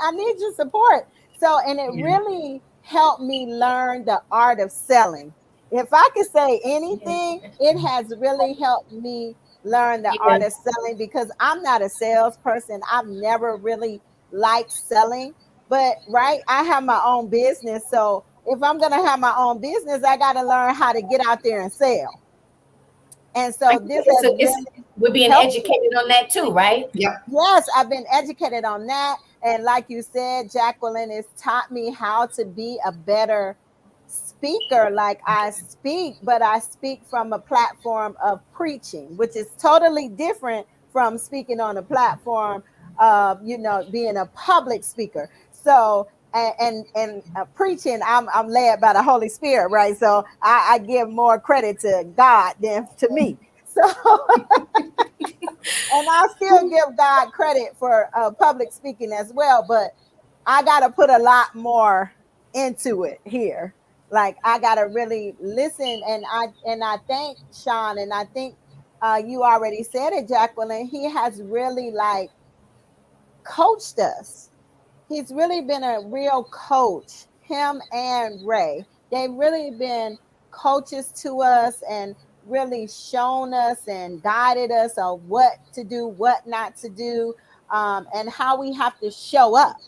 I need your support. So, and it really helped me learn the art of selling. If I could say anything, it has really helped me learn the art of selling because I'm not a salesperson. I've never really liked selling, but right, I have my own business. So if I'm going to have my own business, I got to learn how to get out there and sell. And so this we're being educated on that too, right? Yep. Yes, I've been educated on that. And like you said, Jacqueline, has taught me how to be a better speaker. Like I speak, but I speak from a platform of preaching, which is totally different from speaking on a platform of, you know, being a public speaker. So and preaching, I'm led by the Holy Spirit, right? So I give more credit to God than to me. So, and I still give God credit for public speaking as well, but I got to put a lot more into it here. Like I got to really listen, and I thank Sean, and I think you already said it, Jacqueline. He has really like coached us. He's really been a real coach, him and Ray. They've really been coaches to us and really shown us and guided us on what to do, what not to do, and how we have to show up.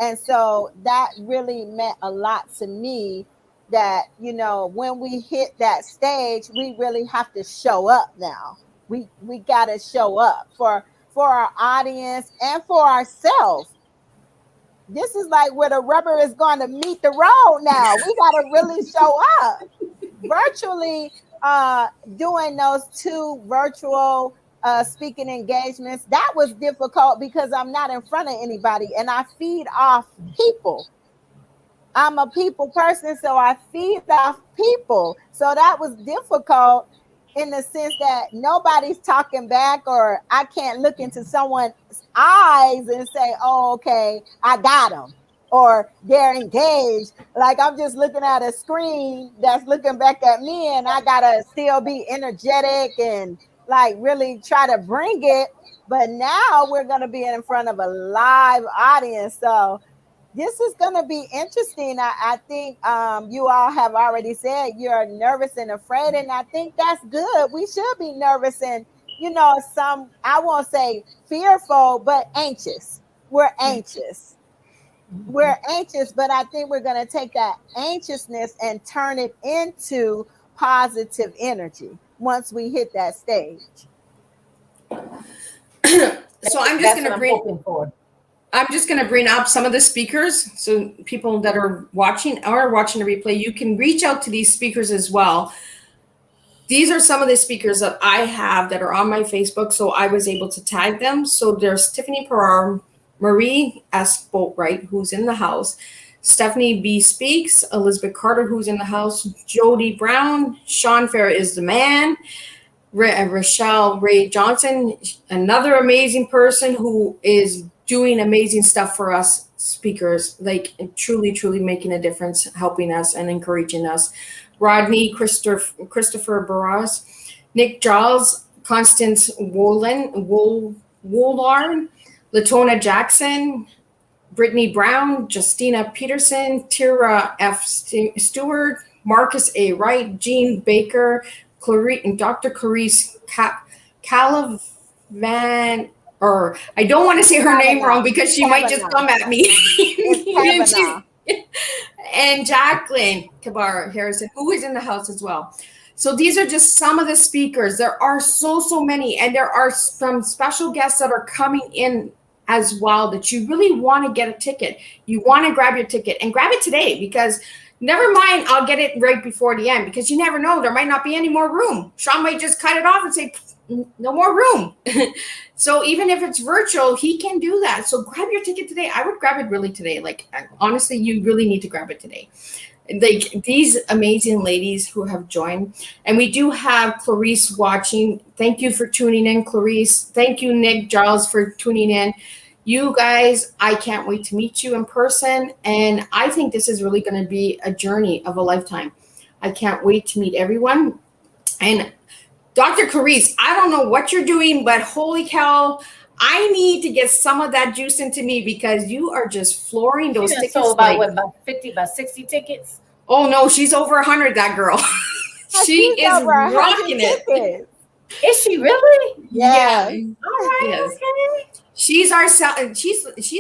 And so that really meant a lot to me that, you know, when we hit that stage, we really have to show up now. We got to show up for our audience and for ourselves. This is like where the rubber is going to meet the road now. We got to really show up. Virtually doing those 2 virtual speaking engagements, that was difficult because I'm not in front of anybody and I feed off people. I'm a people person, so I feed off people. So that was difficult in the sense that nobody's talking back, or I can't look into someone's eyes and say, oh, okay, I got them, or they're engaged. Like I'm just looking at a screen that's looking back at me, and I gotta still be energetic and like really try to bring it. But now we're gonna be in front of a live audience. So This is going to be interesting. I think you all have already said you're nervous and afraid, and I think that's good. We should be nervous and, some, I won't say fearful, but anxious. We're anxious. We're anxious, but I think we're going to take that anxiousness and turn it into positive energy once we hit that stage. So I'm just going to bring up some of the speakers. So people that are watching the replay, you can reach out to these speakers as well. These are some of the speakers that I have that are on my Facebook. So I was able to tag them. So there's Tiffany Pereira, Marie S. Boatwright, who's in the house, Stephanie B. Speaks, Elizabeth Carter, who's in the house, Jody Brown, Sean Fair is the man, Rochelle Ray Johnson, another amazing person who is doing amazing stuff for us speakers, like truly, truly making a difference, helping us and encouraging us. Rodney Christopher Barras, Nick Giles, Constance Woolard, Latona Jackson, Brittany Brown, Justina Peterson, Tira F. Stewart, Marcus A. Wright, Jean Baker, Dr. Clarice Calavan, or I don't want to say her name wrong because she might just come at me. And Jacqueline Kabara Harrison, who is in the house as well. So these are just some of the speakers. There are so many, and there are some special guests that are coming in as well that you really want to get a ticket. You want to grab your ticket and grab it today, because never mind, I'll get it right before the end, because you never know, there might not be any more room. Sean might just cut it off and say, no more room. So even if it's virtual, he can do that. So grab your ticket today. I would grab it really today. Like, honestly, you really need to grab it today. Like these amazing ladies who have joined, and we do have Clarice watching. Thank you for tuning in, Clarice. Thank you, Nick Giles, for tuning in. You guys, I can't wait to meet you in person. And I think this is really going to be a journey of a lifetime. I can't wait to meet everyone. And Dr. Clarice, I don't know what you're doing, but holy cow, I need to get some of that juice into me, because you are just flooring those tickets. Sold about 50, about 60 tickets? Oh no, she's over 100, that girl. She is rocking it. Is she really? Yeah. All right. Yes. Okay. She's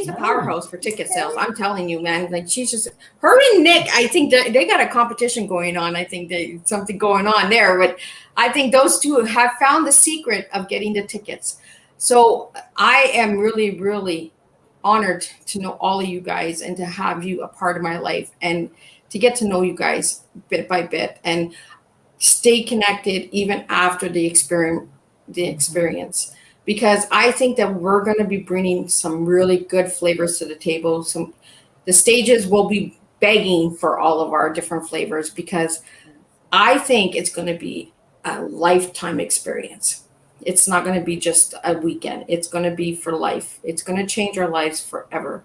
a powerhouse for ticket sales. I'm telling you, man. Like, she's just, her and Nick, I think they got a competition going on. I think something going on there, but I think those two have found the secret of getting the tickets. So I am really, really honored to know all of you guys and to have you a part of my life and to get to know you guys bit by bit and stay connected even after the experience. Because I think that we're going to be bringing some really good flavors to the table. The stages will be begging for all of our different flavors, because I think it's going to be a lifetime experience. It's not going to be just a weekend. It's going to be for life. It's going to change our lives forever.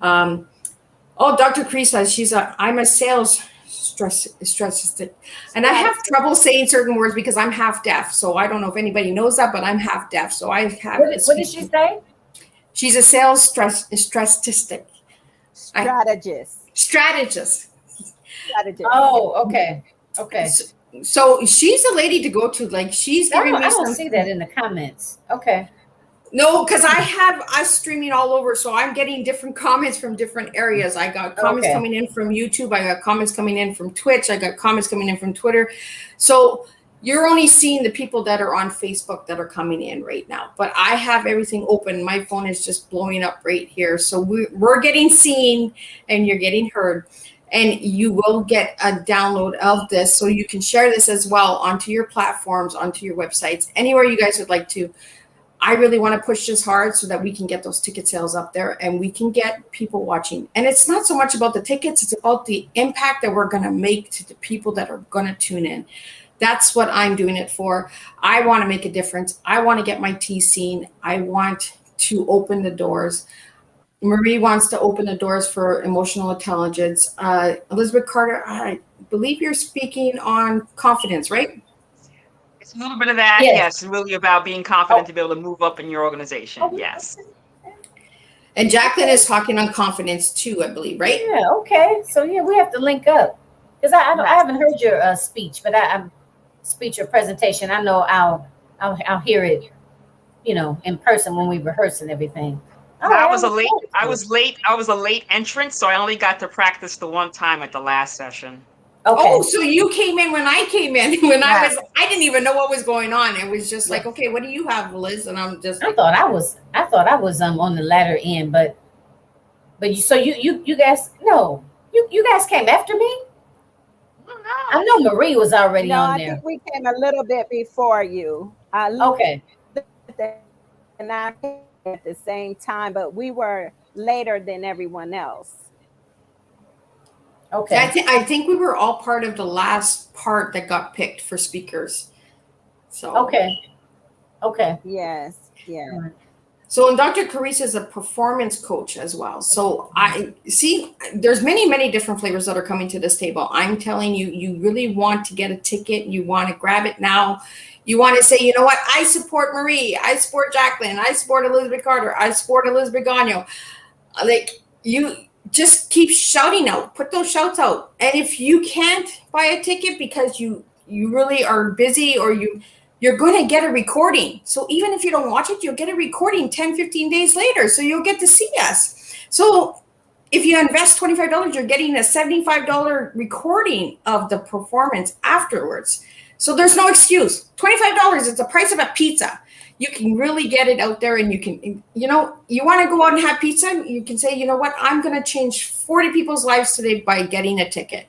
Dr. Cree says I'm a sales statistic, and I have trouble saying certain words because I'm half deaf. So I don't know if anybody knows that, but I'm half deaf. So I have. What did she say? She's a sales statistic. Strategist. Oh, okay. Okay. So she's a lady to go to. Like, she's giving me. I don't see that in the comments. Okay. No, because I have us streaming all over, so I'm getting different comments from different areas. I got comments coming in from YouTube. I got comments coming in from Twitch. I got comments coming in from Twitter. So you're only seeing the people that are on Facebook that are coming in right now. But I have everything open. My phone is just blowing up right here. So we're getting seen, and you're getting heard. And you will get a download of this, so you can share this as well onto your platforms, onto your websites, anywhere you guys would like to. I really want to push this hard so that we can get those ticket sales up there and we can get people watching. And it's not so much about the tickets, it's about the impact that we're going to make to the people that are going to tune in. That's what I'm doing it for. I want to make a difference. I want to get my tea seen. I want to open the doors. Marie wants to open the doors for emotional intelligence. Elizabeth Carter, I believe you're speaking on confidence, right? It's a little bit of that. Yes, really about being confident to be able to move up in your organization. Yes. And Jacqueline is talking on confidence too, I believe, right? Yeah. Okay. So yeah, we have to link up because I haven't heard your speech, but I'm speech or presentation. I know I'll hear it, in person when we rehearse and everything. All I right. was a I'm late. I excited. was late. I was a late entrant, so I only got to practice the one time at the last session. Okay. Oh, so you came in when I came in. Yes. I didn't even know what was going on. It was just like, Yes. okay, what do you have, Liz? And I'm just I like, thought I was on the latter end, but you guys no, you guys came after me. Oh, I know Marie was already No, on I there. think we came a little bit before you. I looked Okay. and I came at the same time, but we were later than everyone else. yeah, Okay. I think we were all part of the last part that got picked for speakers. So Okay. Okay. Yes, yes. All right. So, and Dr. Carissa is a performance coach as well. So I see there's many different flavors that are coming to this table. I'm telling you, you really want to get a ticket. You want to grab it now. You want to say, you know what? I support Marie. I support Jacqueline. I support Elizabeth Carter. I support Elizabeth Gagno. Like, you just keep shouting out, put those shouts out. And if you can't buy a ticket because you really are busy, or you're going to get a recording. So even if you don't watch it, you'll get a recording 10, 15 days later. So you'll get to see us. So if you invest $25, you're getting a $75 recording of the performance afterwards. So there's no excuse. $25, it's the price of a pizza. You can really get it out there, and you can, you want to go out and have pizza. You can say, you know what, I'm going to change 40 people's lives today by getting a ticket,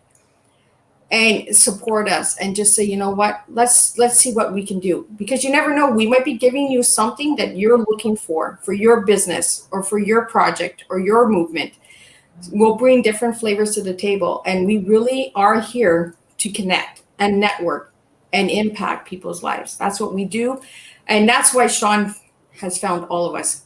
and support us, and just say, you know what, let's see what we can do, because you never know, we might be giving you something that you're looking for your business or for your project or your movement. We'll bring different flavors to the table, and we really are here to connect and network and impact people's lives. That's what we do, and that's why Sean has found all of us.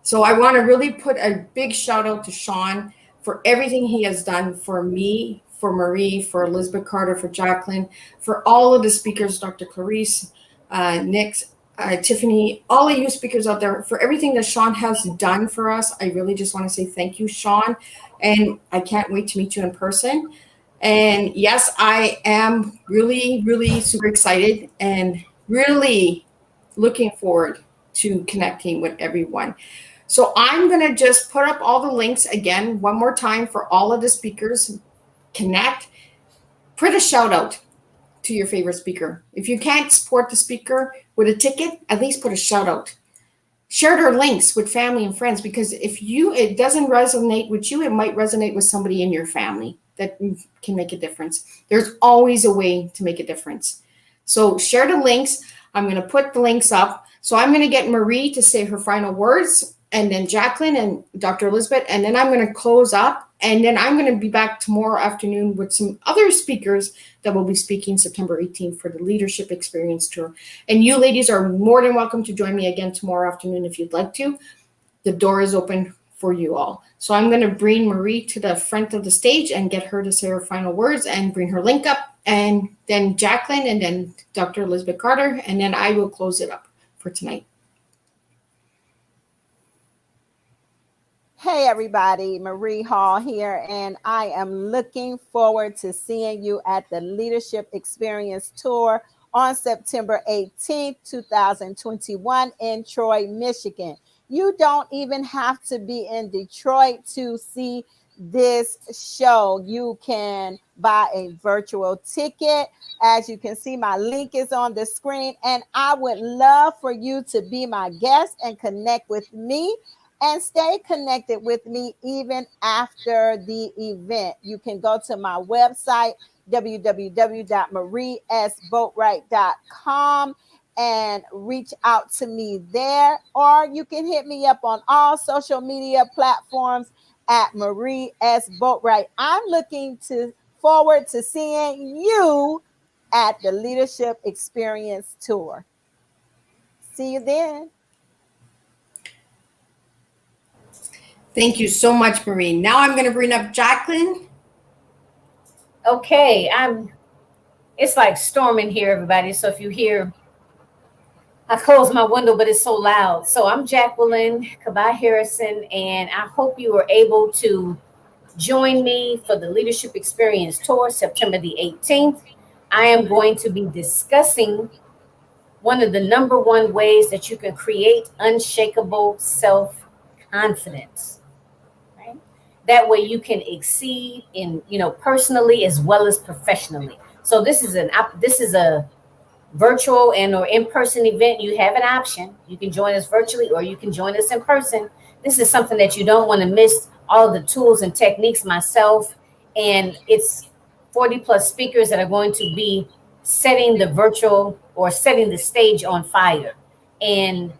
So I want to really put a big shout out to Sean for everything he has done for me, for Marie, for Elizabeth Carter, for Jacqueline, for all of the speakers, Dr. Clarice, Nick, Tiffany, all of you speakers out there, for everything that Sean has done for us. I really just want to say thank you, Sean. And I can't wait to meet you in person. And yes, I am really super excited and really looking forward to connecting with everyone. So I'm going to just put up all the links again one more time for all of the speakers. Connect, put a shout out to your favorite speaker. If you can't support the speaker with a ticket, at least put a shout out. Share their links with family and friends, because if it doesn't resonate with you, it might resonate with somebody in your family that can make a difference. There's always a way to make a difference. So share the links. I'm going to put the links up. So I'm going to get Marie to say her final words, and then Jacqueline and Dr. Elizabeth, and then I'm going to close up. And then I'm going to be back tomorrow afternoon with some other speakers that will be speaking September 18th for the Leadership Experience Tour. And you ladies are more than welcome to join me again tomorrow afternoon if you'd like to. The door is open for you all. So I'm going to bring Marie to the front of the stage and get her to say her final words and bring her link up. And then Jacqueline, and then Dr. Elizabeth Carter, and then I will close it up for tonight. Hey everybody, Marie Hall here, and I am looking forward to seeing you at the Leadership Experience Tour on September 18th, 2021 in Troy, Michigan. You don't even have to be in Detroit to see this show. You can buy a virtual ticket. As you can see, my link is on the screen, and I would love for you to be my guest and connect with me and stay connected with me even after the event. You can go to my website, www.mariesboatwright.com, and reach out to me there, or you can hit me up on all social media platforms at Marie S. Boatwright. I'm looking forward to seeing you at the Leadership Experience Tour. See you then. Thank you so much, Marie. Now I'm going to bring up Jacqueline. Okay. It's like storming here, everybody. So if you hear I closed my window, but it's so loud. So I'm Jacqueline Kabai Harrison, and I hope you were able to join me for the Leadership Experience Tour, September the 18th. I am going to be discussing one of the number one ways that you can create unshakable self confidence. Right? That way you can exceed in, personally as well as professionally. So this is a virtual and or in-person event. You have an option. You can join us virtually or you can join us in person. This is something that you don't want to miss. All of the tools and techniques myself, and it's 40 plus speakers that are going to be setting the virtual or setting the stage on fire. And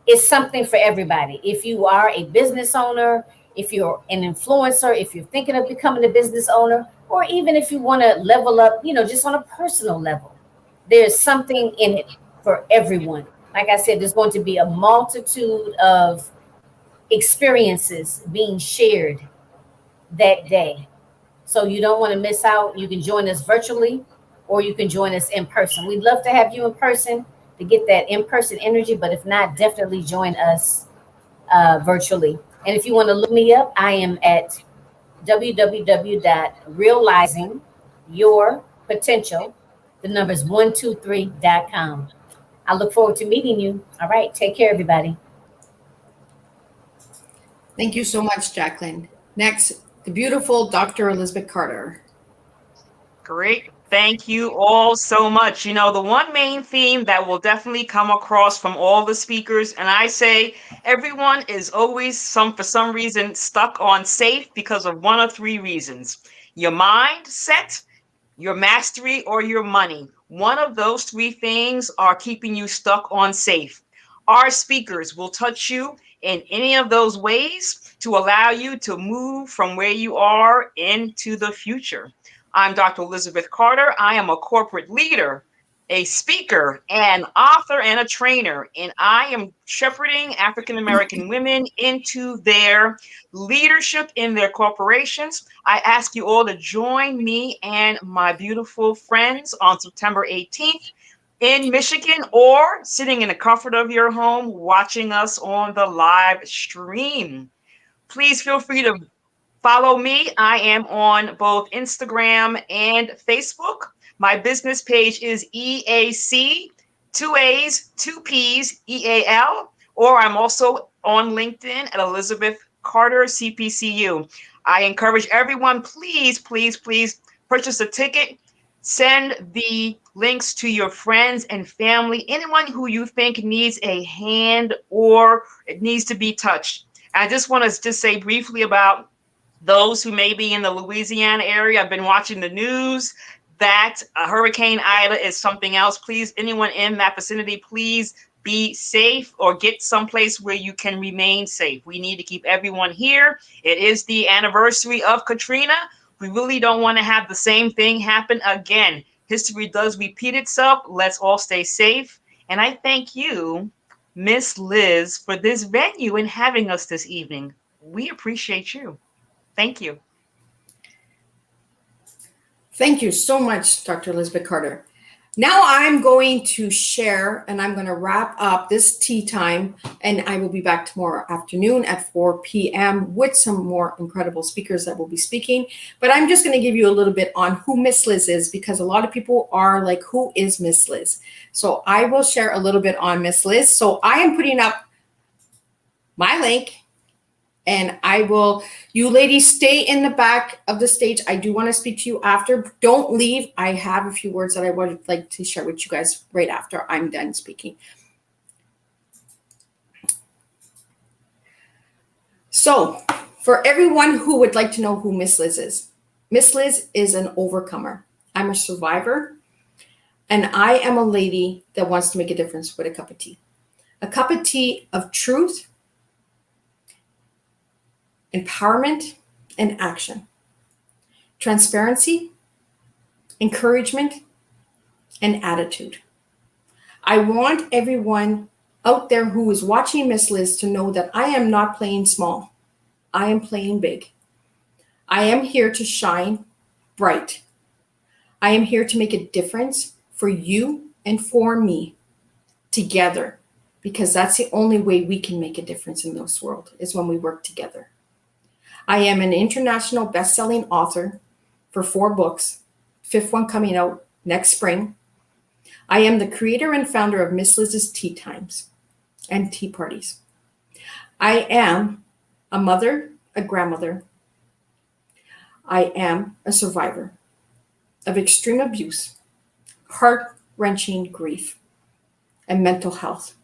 it's something for everybody. If you are a business owner, if you're an influencer, if you're thinking of becoming a business owner, or even if you want to level up, just on a personal level, there's something in it for everyone. Like I said, there's going to be a multitude of experiences being shared that day. So you don't want to miss out. You can join us virtually or you can join us in person. We'd love to have you in person to get that in person energy, but if not, definitely join us virtually. And if you want to look me up, I am at www.realizingyourpotential, the numbers 123.com. I look forward to meeting you. All right. Take care, everybody. Thank you so much, Jacqueline. Next, the beautiful Dr. Elizabeth Carter. Great. Thank you all so much. The one main theme that will definitely come across from all the speakers, and I say everyone is always for some reason stuck on safe because of one of three reasons: your mindset, your mastery, or your money. One of those three things are keeping you stuck on safe. Our speakers will touch you in any of those ways to allow you to move from where you are into the future. I'm Dr. Elizabeth Carter. I am a corporate leader, a speaker, an author, and a trainer, and I am shepherding African American women into their leadership in their corporations. I ask you all to join me and my beautiful friends on September 18th in Michigan, or sitting in the comfort of your home watching us on the live stream. Please feel free to follow me. I am on both Instagram and Facebook. My business page is EAC, two A's, two P's, EAL, or I'm also on LinkedIn at Elizabeth Carter, CPCU. I encourage everyone, please, please, please purchase a ticket. Send the links to your friends and family, anyone who you think needs a hand or it needs to be touched. I just want to just say briefly about those who may be in the Louisiana area. I've been watching the news that Hurricane Ida is something else. Please, anyone in that vicinity, please be safe or get someplace where you can remain safe. We need to keep everyone here. It is the anniversary of Katrina. We really don't want to have the same thing happen again. History does repeat itself. Let's all stay safe. And I thank you, Miss Liz, for this venue and having us this evening. We appreciate you. Thank you. Thank you so much, Dr. Elizabeth Carter. Now I'm going to share and I'm going to wrap up this tea time, and I will be back tomorrow afternoon at 4 p.m. with some more incredible speakers that will be speaking. But I'm just going to give you a little bit on who Miss Liz is, because a lot of people are like, who is Miss Liz? So I will share a little bit on Miss Liz. So I am putting up my link. And you ladies stay in the back of the stage. I do want to speak to you after. Don't leave. I have a few words that I would like to share with you guys right after I'm done speaking. So for everyone who would like to know who Miss Liz is, Miss Liz is an overcomer. I'm a survivor, and I am a lady that wants to make a difference with a cup of tea. A cup of tea of truth, empowerment, and action, transparency, encouragement, and attitude. I want everyone out there who is watching Miss Liz to know that I am not playing small. I am playing big. I am here to shine bright. I am here to make a difference for you and for me. together, because that's the only way we can make a difference in this world, is when we work together. I am an international best-selling author for 4 books, 5th one coming out next spring. I am the creator and founder of Miss Liz's Tea Times and Tea Parties. I am a mother, a grandmother. I am a survivor of extreme abuse, heart-wrenching grief, and mental health.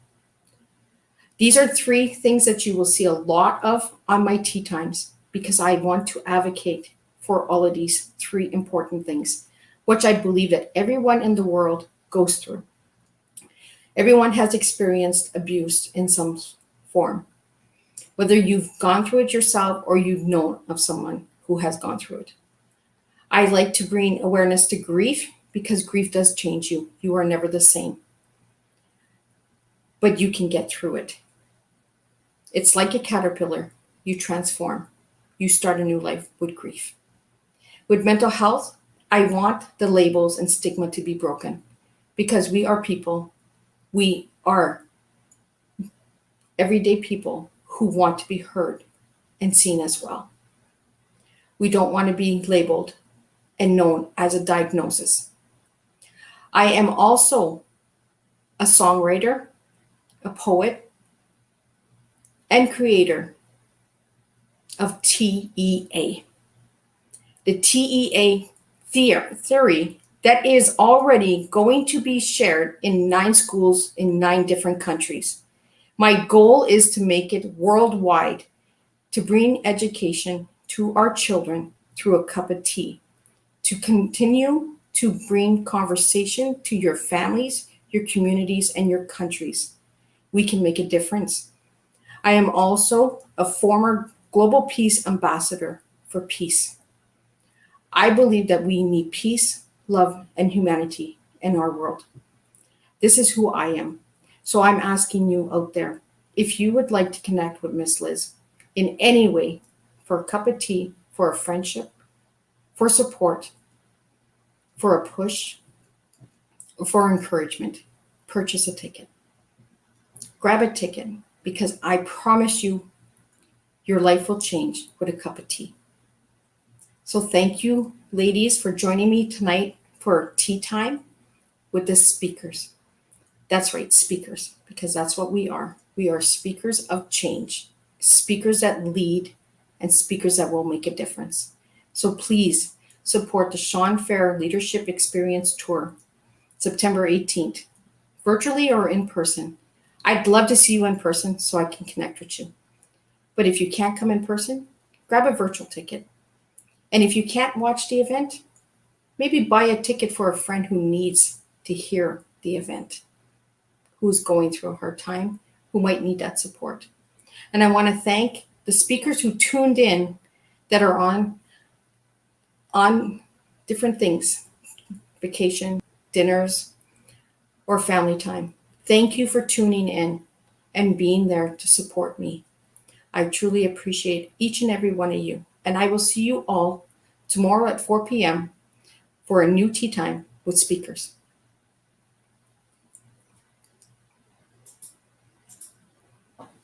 These are 3 things that you will see a lot of on my Tea Times, because I want to advocate for all of these 3 important things, which I believe that everyone in the world goes through. Everyone has experienced abuse in some form, whether you've gone through it yourself or you've known of someone who has gone through it. I like to bring awareness to grief, because grief does change you. You are never the same, but you can get through it. It's like a caterpillar. You transform. You start a new life with grief. With mental health, I want the labels and stigma to be broken, because we are people. We are everyday people who want to be heard and seen as well. We don't want to be labeled and known as a diagnosis. I am also a songwriter, a poet, and creator of TEA. The TEA theory that is already going to be shared in 9 schools in 9 different countries. My goal is to make it worldwide, to bring education to our children through a cup of tea, to continue to bring conversation to your families, your communities, and your countries. We can make a difference. I am also a former Global Peace Ambassador for peace. I believe that we need peace, love, and humanity in our world. This is who I am. So I'm asking you out there, if you would like to connect with Miss Liz in any way, for a cup of tea, for a friendship, for support, for a push, for encouragement, purchase a ticket. Grab a ticket, because I promise you, your life will change with a cup of tea. So thank you, ladies, for joining me tonight for tea time with the speakers. That's right, speakers, because that's what we are. We are speakers of change, speakers that lead, and speakers that will make a difference. So please support the Sean Fair Leadership Experience Tour, September 18th, virtually or in person. I'd love to see you in person so I can connect with you. But if you can't come in person, grab a virtual ticket. And if you can't watch the event, maybe buy a ticket for a friend who needs to hear the event, who's going through a hard time, who might need that support. And I want to thank the speakers who tuned in that are on different things, vacation, dinners, or family time. Thank you for tuning in and being there to support me. I truly appreciate each and every one of you. And I will see you all tomorrow at 4 p.m. for a new tea time with speakers.